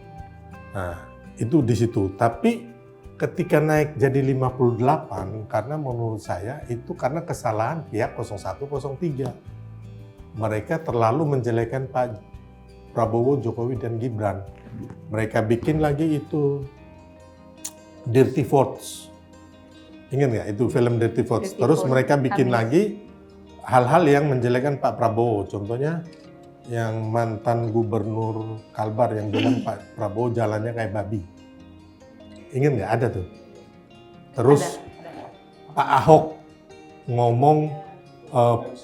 Nah, itu di situ. Tapi ketika naik jadi 58, karena menurut saya itu karena kesalahan pihak 01, 03. Mereka terlalu menjelekan Pak Prabowo, Jokowi, dan Gibran. Mereka bikin lagi itu Dirty Votes. Ingat nggak itu film Dirty Votes? Terus mereka bikin lagi hal-hal yang menjelekan Pak Prabowo. Contohnya yang mantan gubernur Kalbar yang bilang Pak Prabowo jalannya kayak babi. Ingat nggak? Ada tuh. Terus ada. Pak Ahok ngomong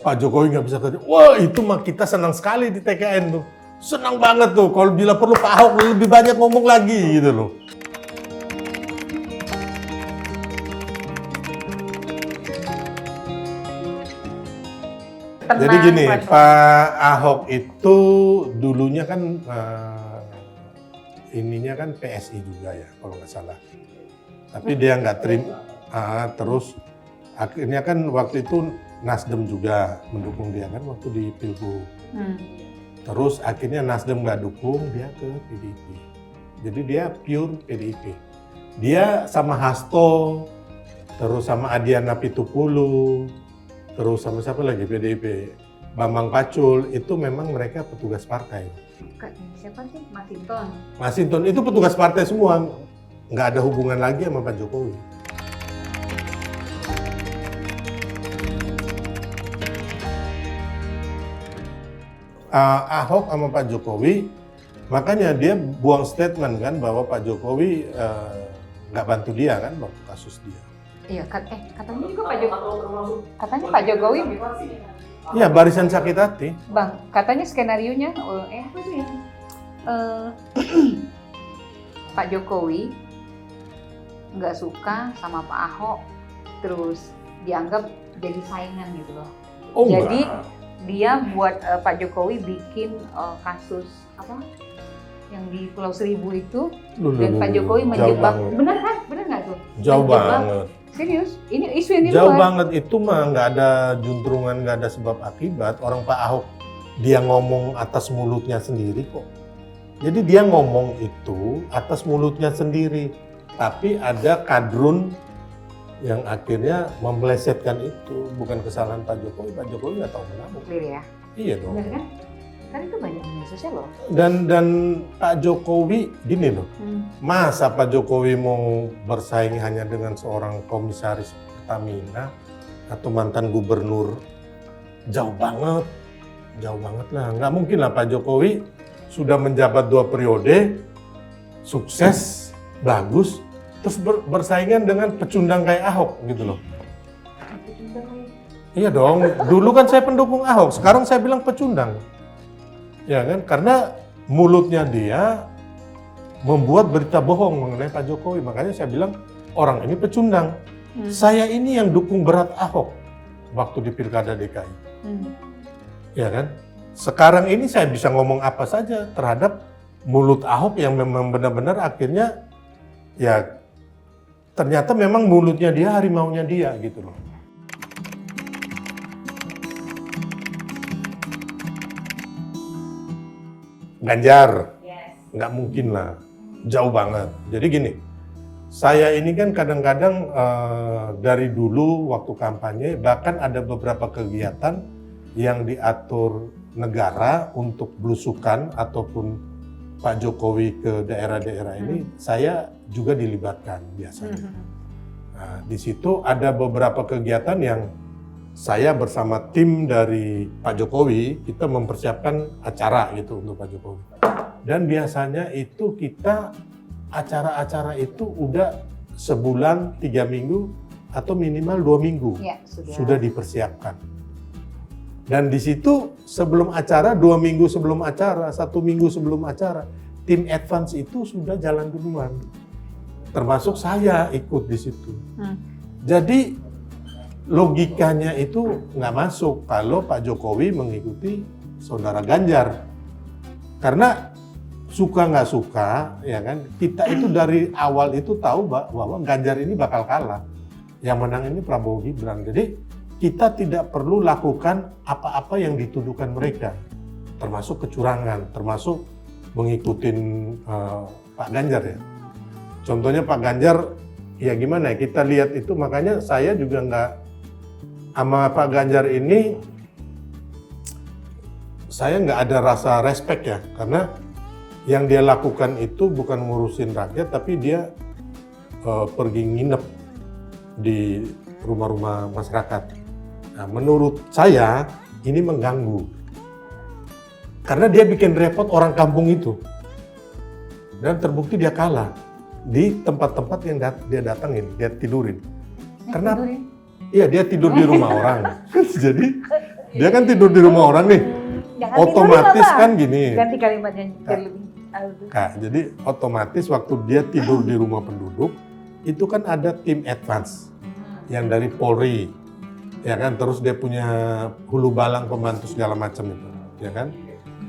Pak Jokowi nggak bisa kerja. Wah itu mah kita senang sekali di TKN tuh. senang banget tuh. Kalau bila perlu Pak Ahok lebih banyak ngomong lagi gitu loh. Tenang, Jadi gini, refreshing. Pak Ahok itu dulunya kan ininya kan PSI juga ya, kalau nggak salah. Tapi dia nggak terima, terus akhirnya kan waktu itu Nasdem juga mendukung dia kan waktu di Pilgub. Terus akhirnya Nasdem nggak dukung, dia ke PDIP. Jadi dia pure PDIP. Dia sama Hasto, terus sama Adiana Pitupulu, terus sama siapa lagi PDIP, Bambang Pacul, itu memang mereka petugas partai. Siapa sih? Masinton. Masinton itu petugas partai semua, nggak ada hubungan lagi sama Pak Jokowi. Ahok sama Pak Jokowi, makanya dia buang statement kan bahwa Pak Jokowi nggak bantu dia kan waktu kasus dia. Iya, katanya juga katanya Pak Jokowi, Iya, barisan sakit hati. Bang, katanya skenarionya, apa sih? Pak Jokowi nggak suka sama Pak Ahok, terus dianggap jadi saingan gitu loh. Oh, Jadi enggak. dia buat Pak Jokowi bikin kasus apa yang di Pulau Seribu itu, dan Pak Jokowi jauh menjebak. banget. Benar kan? Benar nggak tuh? Jauh Menjebak. banget. Serius? Ini isu yang di Jauh luar. banget itu mah nggak ada juntrungan, nggak ada sebab akibat. Orang Pak Ahok dia ngomong atas mulutnya sendiri kok. Jadi dia ngomong itu atas mulutnya sendiri. Tapi ada kadrun yang akhirnya memelesetkan itu. Bukan kesalahan Pak Jokowi. Pak Jokowi nggak tahu kenapa. Clear ya? Iya dong. Benar kan? Kan itu banyak di media sosial loh. Dan Pak Jokowi gini loh. Masa Pak Jokowi mau bersaing hanya dengan seorang komisaris Pertamina atau mantan gubernur? Jauh banget lah. Nggak mungkin lah Pak Jokowi sudah menjabat 2 periode, sukses, bagus, terus bersaingan dengan pecundang kayak Ahok gitu loh. Iya dong, dulu kan saya pendukung Ahok, sekarang saya bilang pecundang. Ya kan, karena mulutnya dia membuat berita bohong mengenai Pak Jokowi. Makanya saya bilang orang ini pecundang. Saya ini yang dukung berat Ahok waktu di Pilkada DKI. Ya kan? Sekarang ini saya bisa ngomong apa saja terhadap mulut Ahok yang memang benar-benar akhirnya ya ternyata memang mulutnya dia harimaunya dia gitu loh. Ganjar, nggak mungkin lah, jauh banget. Jadi gini, saya ini kan kadang-kadang dari dulu waktu kampanye, bahkan ada beberapa kegiatan yang diatur negara untuk belusukan ataupun Pak Jokowi ke daerah-daerah ini, saya juga dilibatkan biasanya. Nah, di situ ada beberapa kegiatan yang saya bersama tim dari Pak Jokowi, kita mempersiapkan acara gitu untuk Pak Jokowi. Dan biasanya itu kita, acara-acara itu udah sebulan, 3 minggu, atau minimal 2 minggu Ya, sudah dipersiapkan. Dan di situ sebelum acara, 2 minggu sebelum acara, 1 minggu sebelum acara, tim advance itu sudah jalan duluan. Termasuk saya ikut di situ. Jadi logikanya itu nggak masuk kalau Pak Jokowi mengikuti saudara Ganjar. Karena suka nggak suka, ya kan, kita itu dari awal itu tahu bahwa Ganjar ini bakal kalah. Yang menang ini Prabowo Gibran. Jadi kita tidak perlu lakukan apa-apa yang dituduhkan mereka. Termasuk kecurangan, termasuk mengikuti Pak Ganjar ya. Contohnya Pak Ganjar, ya gimana ya, kita lihat itu, makanya saya juga nggak sama Pak Ganjar ini, saya nggak ada rasa respect ya, karena yang dia lakukan itu bukan ngurusin rakyat, tapi dia pergi nginep di rumah-rumah masyarakat. Nah, menurut saya ini mengganggu, karena dia bikin repot orang kampung itu, dan terbukti dia kalah di tempat-tempat yang dia datangin, dia tidurin. Kenapa? Iya, dia tidur di rumah orang. Jadi dia kan tidur di rumah orang nih. Jangan otomatis tidur, Pak. kan gini. Ganti kalimatnya biar lebih halus. Nah, jadi otomatis waktu dia tidur di rumah penduduk itu kan ada tim advance yang dari Polri, ya kan, terus dia punya hulu balang pembantu segala macam itu, ya kan.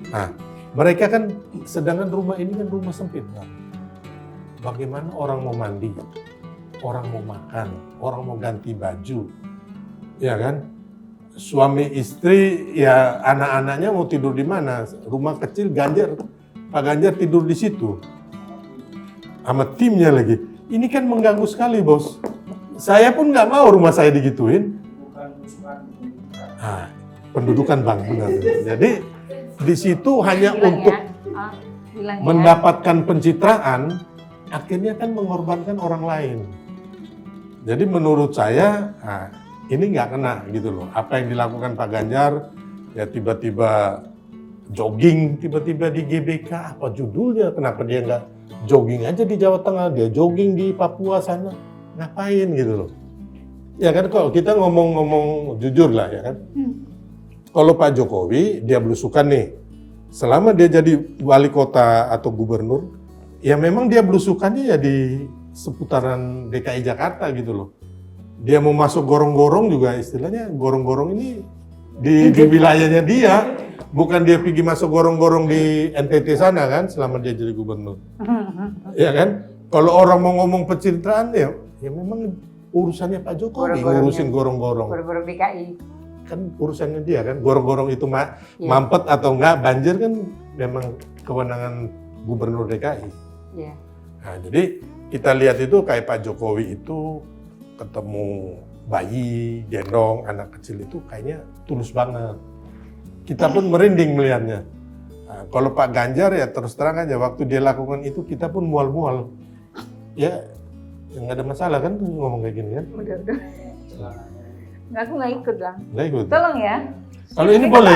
Nah, mereka kan, sedangkan rumah ini kan rumah sempit, Bang. Bagaimana orang mau mandi, orang mau makan, orang mau ganti baju, ya kan? Suami istri, ya anak-anaknya mau tidur di mana? Rumah kecil Ganjar, Pak Ganjar tidur di situ, sama timnya lagi. Ini kan mengganggu sekali, Bos. Saya pun nggak mau rumah saya digituin. Nah, pendudukan Bang, benar. Jadi di situ hanya Bilang untuk bilang mendapatkan pencitraan, akhirnya kan mengorbankan orang lain. Jadi menurut saya, nah, ini nggak kena gitu loh. Apa yang dilakukan Pak Ganjar, ya tiba-tiba jogging, tiba-tiba di GBK, apa judulnya? Kenapa dia nggak jogging aja di Jawa Tengah, dia jogging di Papua sana, ngapain gitu loh? Ya kan, kalau kita ngomong-ngomong jujur lah ya kan. Kalau Pak Jokowi, dia belusukan nih, selama dia jadi wali kota atau gubernur, ya memang dia belusukannya ya di seputaran DKI Jakarta gitu loh. Dia mau masuk gorong-gorong juga, istilahnya gorong-gorong ini di wilayahnya dia, bukan dia pergi masuk gorong-gorong di NTT sana kan, selama dia jadi gubernur. Ya kan? Kalau orang mau ngomong pencitraan ya memang urusannya Pak Jokowi, ngurusin gorong-gorong. Gorong-gorong DKI. Kan urusannya dia kan, gorong-gorong itu mampet atau enggak, banjir kan memang kewenangan gubernur DKI. Iya. Nah, jadi kita lihat itu kayak Pak Jokowi itu ketemu bayi, gendong, anak kecil itu kayaknya tulus banget. Kita pun merinding melihatnya. Nah, kalau Pak Ganjar ya terus terang aja, waktu dia lakukan itu kita pun mual-mual. Ya, nggak ada masalah kan ngomong kayak gini kan. Udah. Nggak, aku nggak ikut, Bang. Nggak ikut. Tolong ya. Kalau ini boleh.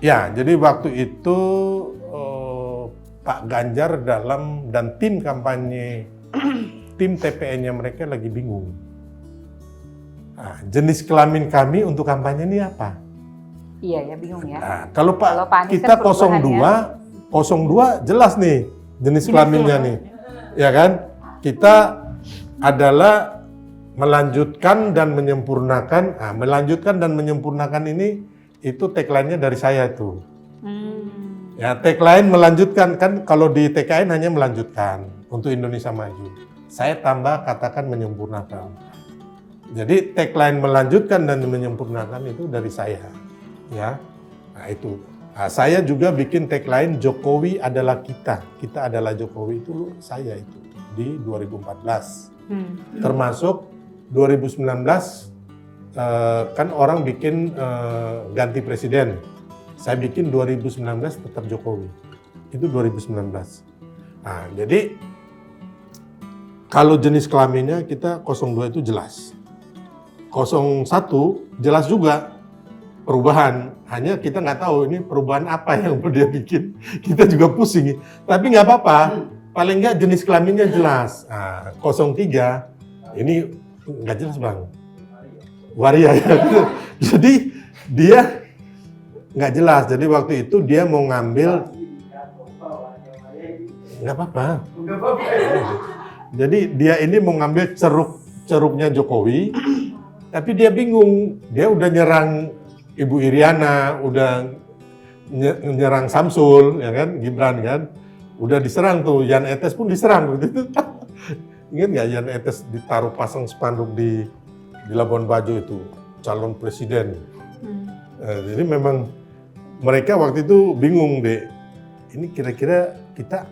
Ya, jadi waktu itu Pak Ganjar dan tim kampanye, tim TPN-nya mereka lagi bingung. Nah, jenis kelamin kami untuk kampanye ini apa? Iya ya, bingung ya. Nah, kalau Pak Anies kita kan perubahan 02 jelas nih jenis kelaminnya nih, ya kan? Kita adalah melanjutkan dan menyempurnakan. Nah, melanjutkan dan menyempurnakan ini itu tagline-nya dari saya tuh. Ya, tagline melanjutkan kan, kalau di TKN hanya melanjutkan untuk Indonesia Maju. Saya tambah katakan menyempurnakan. Jadi tagline melanjutkan dan menyempurnakan itu dari saya. Ya, nah itu. Nah, saya juga bikin tagline Jokowi adalah kita adalah Jokowi, itu saya itu di 2014. Termasuk 2019 kan orang bikin ganti presiden. Saya bikin 2019 tetap Jokowi. Itu 2019. Nah, jadi kalau jenis kelaminnya kita 02 itu jelas. 01 jelas juga. Perubahan, hanya kita nggak tahu ini perubahan apa yang dia bikin. Kita juga pusing, tapi nggak apa-apa. Paling nggak jenis kelaminnya jelas. Nah, 03 ini nggak jelas Bang. Waria ya. Jadi dia nggak jelas. Jadi waktu itu dia mau ngambil, nggak apa-apa. Jadi dia ini mau ngambil ceruknya Jokowi, tapi dia bingung. Dia udah nyerang Ibu Iriana, udah nyerang Samsul, ya kan, Gibran kan, udah diserang tuh, Jan Etes pun diserang begitu. Ingat nggak Jan Etes ditaruh pasang spanduk di Labuan Bajo itu, calon presiden. Jadi memang mereka waktu itu bingung deh, ini kira-kira kita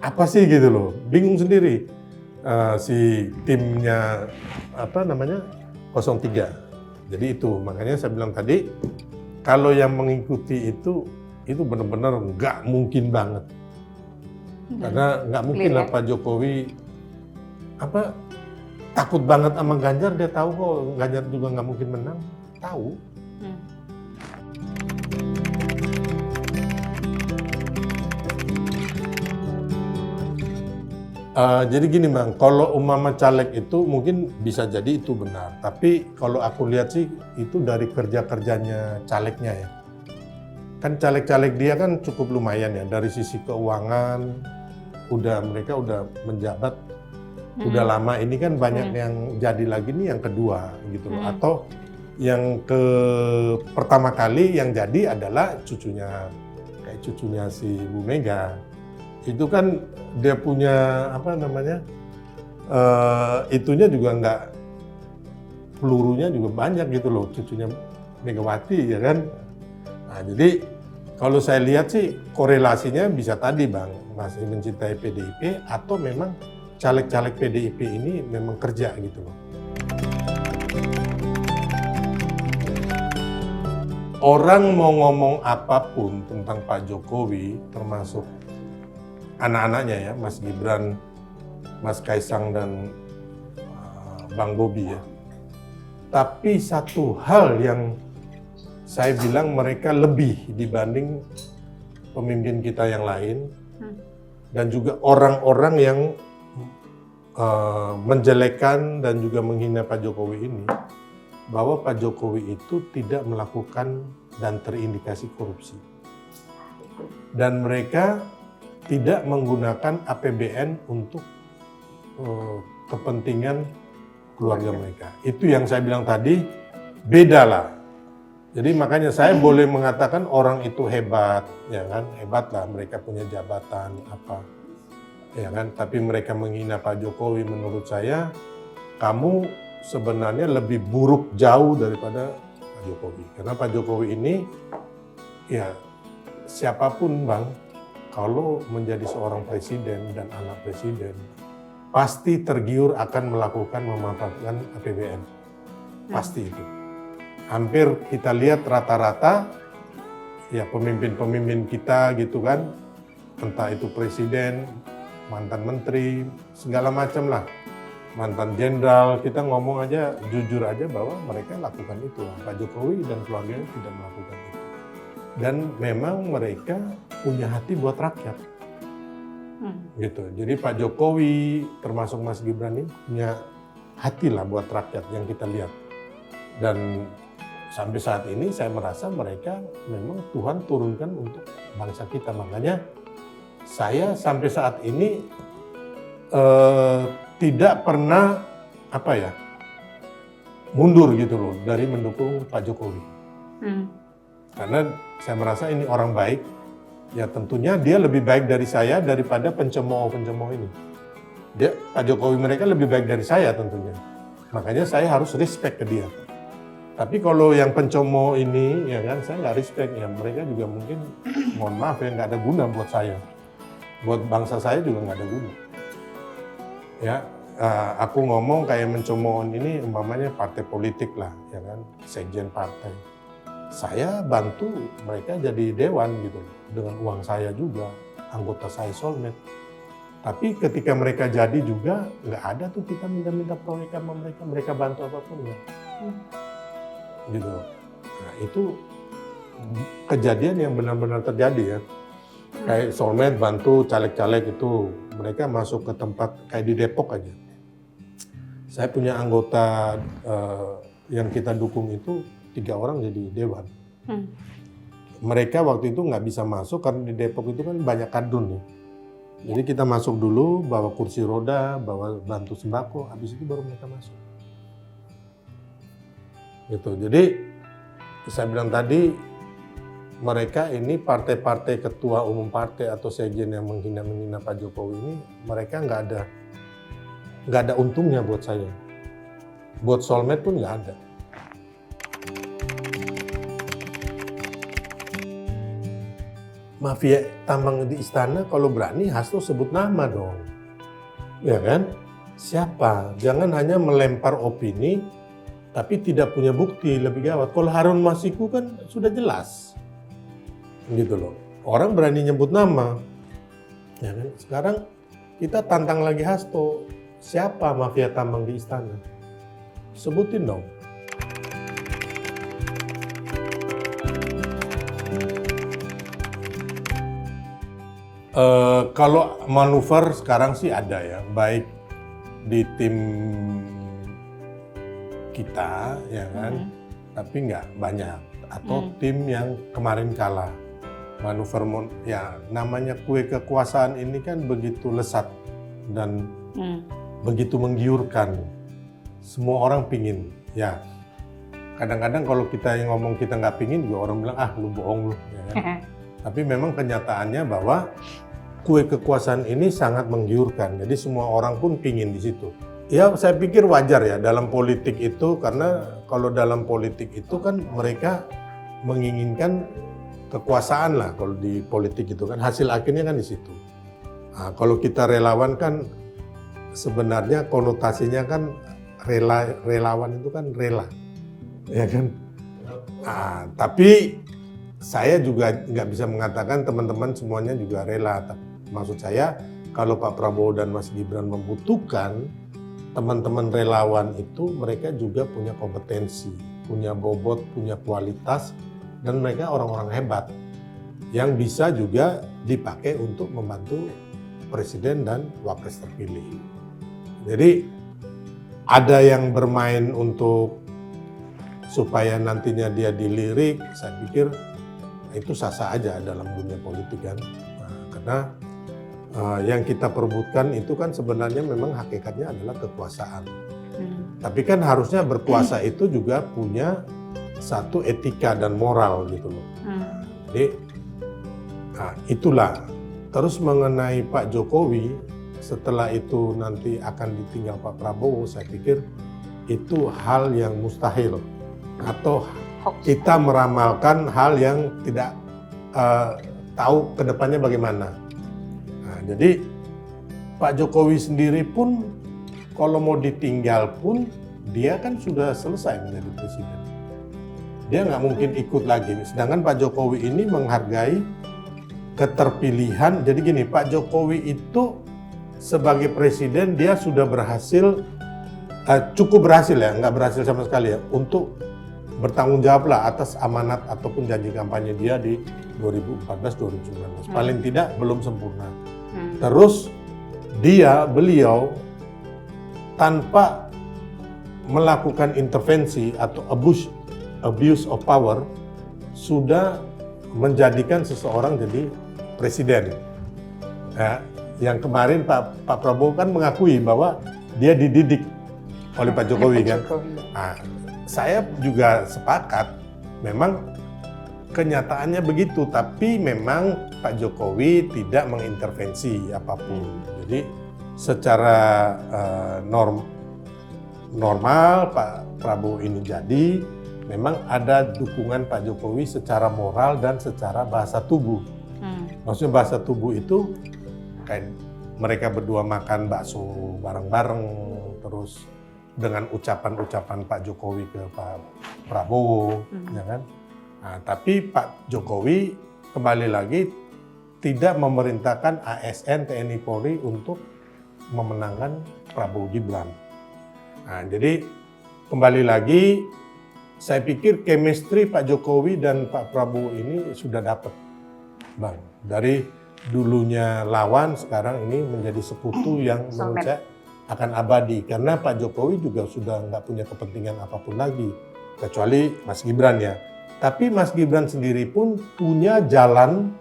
apa sih gitu loh, bingung sendiri. Si timnya apa namanya 03. Jadi itu, makanya saya bilang tadi, kalau yang mengikuti itu benar-benar nggak mungkin banget. Karena nggak mungkin lah Pak Jokowi takut banget sama Ganjar, dia tahu kok Ganjar juga nggak mungkin menang, tahu. Jadi gini Bang, kalau umpama caleg itu mungkin bisa jadi itu benar. Tapi kalau aku lihat sih itu dari kerja-kerjanya calegnya ya. Kan caleg-caleg dia kan cukup lumayan ya dari sisi keuangan. Mereka udah menjabat, udah lama. Ini kan banyak yang jadi lagi nih yang kedua gitu loh. Atau yang pertama kali yang jadi adalah cucunya, kayak cucunya si Bu Mega. Itu kan dia punya itunya juga nggak, pelurunya juga banyak gitu loh, cucunya Megawati ya kan. Nah jadi kalau saya lihat sih korelasinya bisa tadi Bang, masih mencintai PDIP atau memang caleg-caleg PDIP ini memang kerja gitu loh. Orang mau ngomong apapun tentang Pak Jokowi, termasuk anak-anaknya ya, Mas Gibran, Mas Kaisang dan Bang Bobi ya. Tapi satu hal yang saya bilang mereka lebih dibanding pemimpin kita yang lain dan juga orang-orang yang menjelekkan dan juga menghina Pak Jokowi ini, bahwa Pak Jokowi itu tidak melakukan dan terindikasi korupsi. Dan mereka tidak menggunakan APBN untuk kepentingan keluarga mereka. Itu yang saya bilang tadi, beda lah. Jadi makanya saya boleh mengatakan orang itu hebat, ya kan? Hebat lah, mereka punya jabatan apa, ya kan? Tapi mereka menghina Pak Jokowi, menurut saya, kamu sebenarnya lebih buruk jauh daripada Pak Jokowi. Karena Pak Jokowi ini, ya siapapun Bang, kalau menjadi seorang presiden dan anak presiden, pasti tergiur akan melakukan memanfaatkan APBN. Pasti itu. Hampir kita lihat rata-rata, ya pemimpin-pemimpin kita gitu kan, entah itu presiden, mantan menteri, segala macam lah. Mantan jenderal, kita ngomong aja, jujur aja bahwa mereka lakukan itu. Pak Jokowi dan keluarganya tidak melakukan itu. Dan memang mereka punya hati buat rakyat, gitu. Jadi Pak Jokowi termasuk Mas Gibran ini punya hati lah buat rakyat yang kita lihat. Dan sampai saat ini saya merasa mereka memang Tuhan turunkan untuk bangsa kita. Makanya saya sampai saat ini tidak pernah mundur gitu loh dari mendukung Pak Jokowi. Karena saya merasa ini orang baik, ya tentunya dia lebih baik dari saya daripada pencemooh-pencemooh ini. Pak Jokowi mereka lebih baik dari saya tentunya. Makanya saya harus respect ke dia. Tapi kalau yang pencemooh ini, ya kan, saya nggak respect ya. Mereka juga mungkin, mohon maaf ya, nggak ada guna buat saya. Buat bangsa saya juga nggak ada guna. Ya, aku ngomong kayak mencemooh ini, umpamanya partai politik lah, ya kan, sekjen partai. Saya bantu mereka jadi dewan gitu, dengan uang saya juga, anggota saya Solmed. Tapi ketika mereka jadi juga, nggak ada tuh kita minta-minta proyek sama mereka, mereka bantu apapun ya. Gitu. Nah itu kejadian yang benar-benar terjadi ya. Kayak Solmed bantu caleg-caleg itu, mereka masuk ke tempat kayak di Depok aja. Saya punya anggota yang kita dukung itu 3 orang jadi dewan. Mereka waktu itu nggak bisa masuk karena di Depok itu kan banyak kardun nih. Jadi kita masuk dulu, bawa kursi roda, bawa bantu sembako, habis itu baru mereka masuk. Gitu. Jadi saya bilang tadi, mereka ini partai-partai ketua umum partai atau sekjen yang menghina Pak Jokowi ini, mereka nggak ada untungnya buat saya. Buat Solmed pun nggak ada. Mafia tambang di istana kalau berani Hasto sebut nama dong. Ya kan? Siapa? Jangan hanya melempar opini tapi tidak punya bukti, lebih gawat. Kalau Harun Masiku kan sudah jelas. Gitu loh. Orang berani nyebut nama. Ya kan? Sekarang kita tantang lagi Hasto. Siapa mafia tambang di istana? Sebutin dong. Kalau manuver sekarang sih ada ya, baik di tim kita ya kan, tapi nggak banyak. Atau tim yang kemarin kalah. Manuver ya namanya kue kekuasaan ini kan begitu lesat dan begitu menggiurkan. Semua orang pingin ya. Kadang-kadang kalau kita yang ngomong kita nggak pingin juga orang bilang lu bohong lu. Ya kan? Tapi memang kenyataannya bahwa kue kekuasaan ini sangat menggiurkan. Jadi semua orang pun pingin di situ. Ya saya pikir wajar ya dalam politik itu, karena kalau dalam politik itu kan mereka menginginkan kekuasaan lah kalau di politik itu kan. Hasil akhirnya kan di situ. Nah, kalau kita relawan kan sebenarnya konotasinya kan relawan itu kan rela. Ya kan? Nah, tapi saya juga nggak bisa mengatakan teman-teman semuanya juga rela. Maksud saya, kalau Pak Prabowo dan Mas Gibran membutuhkan, teman-teman relawan itu mereka juga punya kompetensi, punya bobot, punya kualitas, dan mereka orang-orang hebat yang bisa juga dipakai untuk membantu presiden dan wapres terpilih. Jadi ada yang bermain untuk supaya nantinya dia dilirik, saya pikir itu sah-sah aja dalam dunia politik kan. Nah, karena yang kita perebutkan itu kan sebenarnya memang hakikatnya adalah kekuasaan. Tapi kan harusnya berkuasa itu juga punya satu etika dan moral gitu loh. Jadi itulah. Terus mengenai Pak Jokowi, setelah itu nanti akan ditinggal Pak Prabowo, saya pikir itu hal yang mustahil. Atau kita meramalkan hal yang tidak tahu ke depannya bagaimana. Nah, jadi Pak Jokowi sendiri pun kalau mau ditinggal pun dia kan sudah selesai menjadi presiden. Dia nggak mungkin ikut lagi. Sedangkan Pak Jokowi ini menghargai keterpilihan. Jadi gini, Pak Jokowi itu sebagai presiden dia sudah berhasil, cukup berhasil ya, nggak berhasil sama sekali ya, untuk bertanggung jawablah atas amanat ataupun janji kampanye dia di 2014-2019. Paling tidak belum sempurna. Terus beliau tanpa melakukan intervensi atau abuse of power sudah menjadikan seseorang jadi presiden. Ya, yang kemarin Pak Prabowo kan mengakui bahwa dia dididik oleh Pak Jokowi kan. Nah, saya juga sepakat, memang kenyataannya begitu, tapi memang Pak Jokowi tidak mengintervensi apapun. Jadi secara normal Pak Prabowo ini jadi, memang ada dukungan Pak Jokowi secara moral dan secara bahasa tubuh. Maksudnya bahasa tubuh itu kayak mereka berdua makan bakso bareng-bareng, terus dengan ucapan-ucapan Pak Jokowi ke Pak Prabowo, ya kan? Nah, tapi Pak Jokowi kembali lagi tidak memerintahkan ASN TNI Polri untuk memenangkan Prabowo Gibran. Nah, jadi kembali lagi, saya pikir chemistry Pak Jokowi dan Pak Prabowo ini sudah dapat, Bang. Dari dulunya lawan, sekarang ini menjadi sekutu yang menurut saya akan abadi. Karena Pak Jokowi juga sudah nggak punya kepentingan apapun lagi, kecuali Mas Gibran ya. Tapi Mas Gibran sendiri pun punya jalan,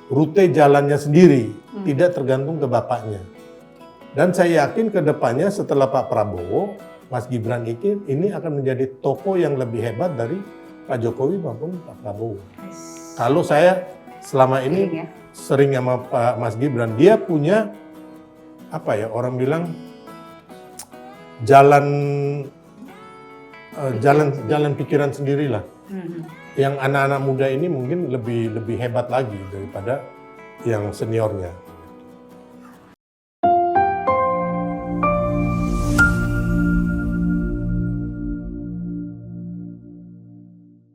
rute jalannya sendiri, tidak tergantung ke bapaknya. Dan saya yakin ke depannya setelah Pak Prabowo, Mas Gibran ini akan menjadi tokoh yang lebih hebat dari Pak Jokowi maupun Pak Prabowo. Kalau saya selama ini sering sama Pak Mas Gibran, dia punya apa ya, orang bilang jalan pikiran sendirilah. Yang anak-anak muda ini mungkin lebih hebat lagi daripada yang seniornya.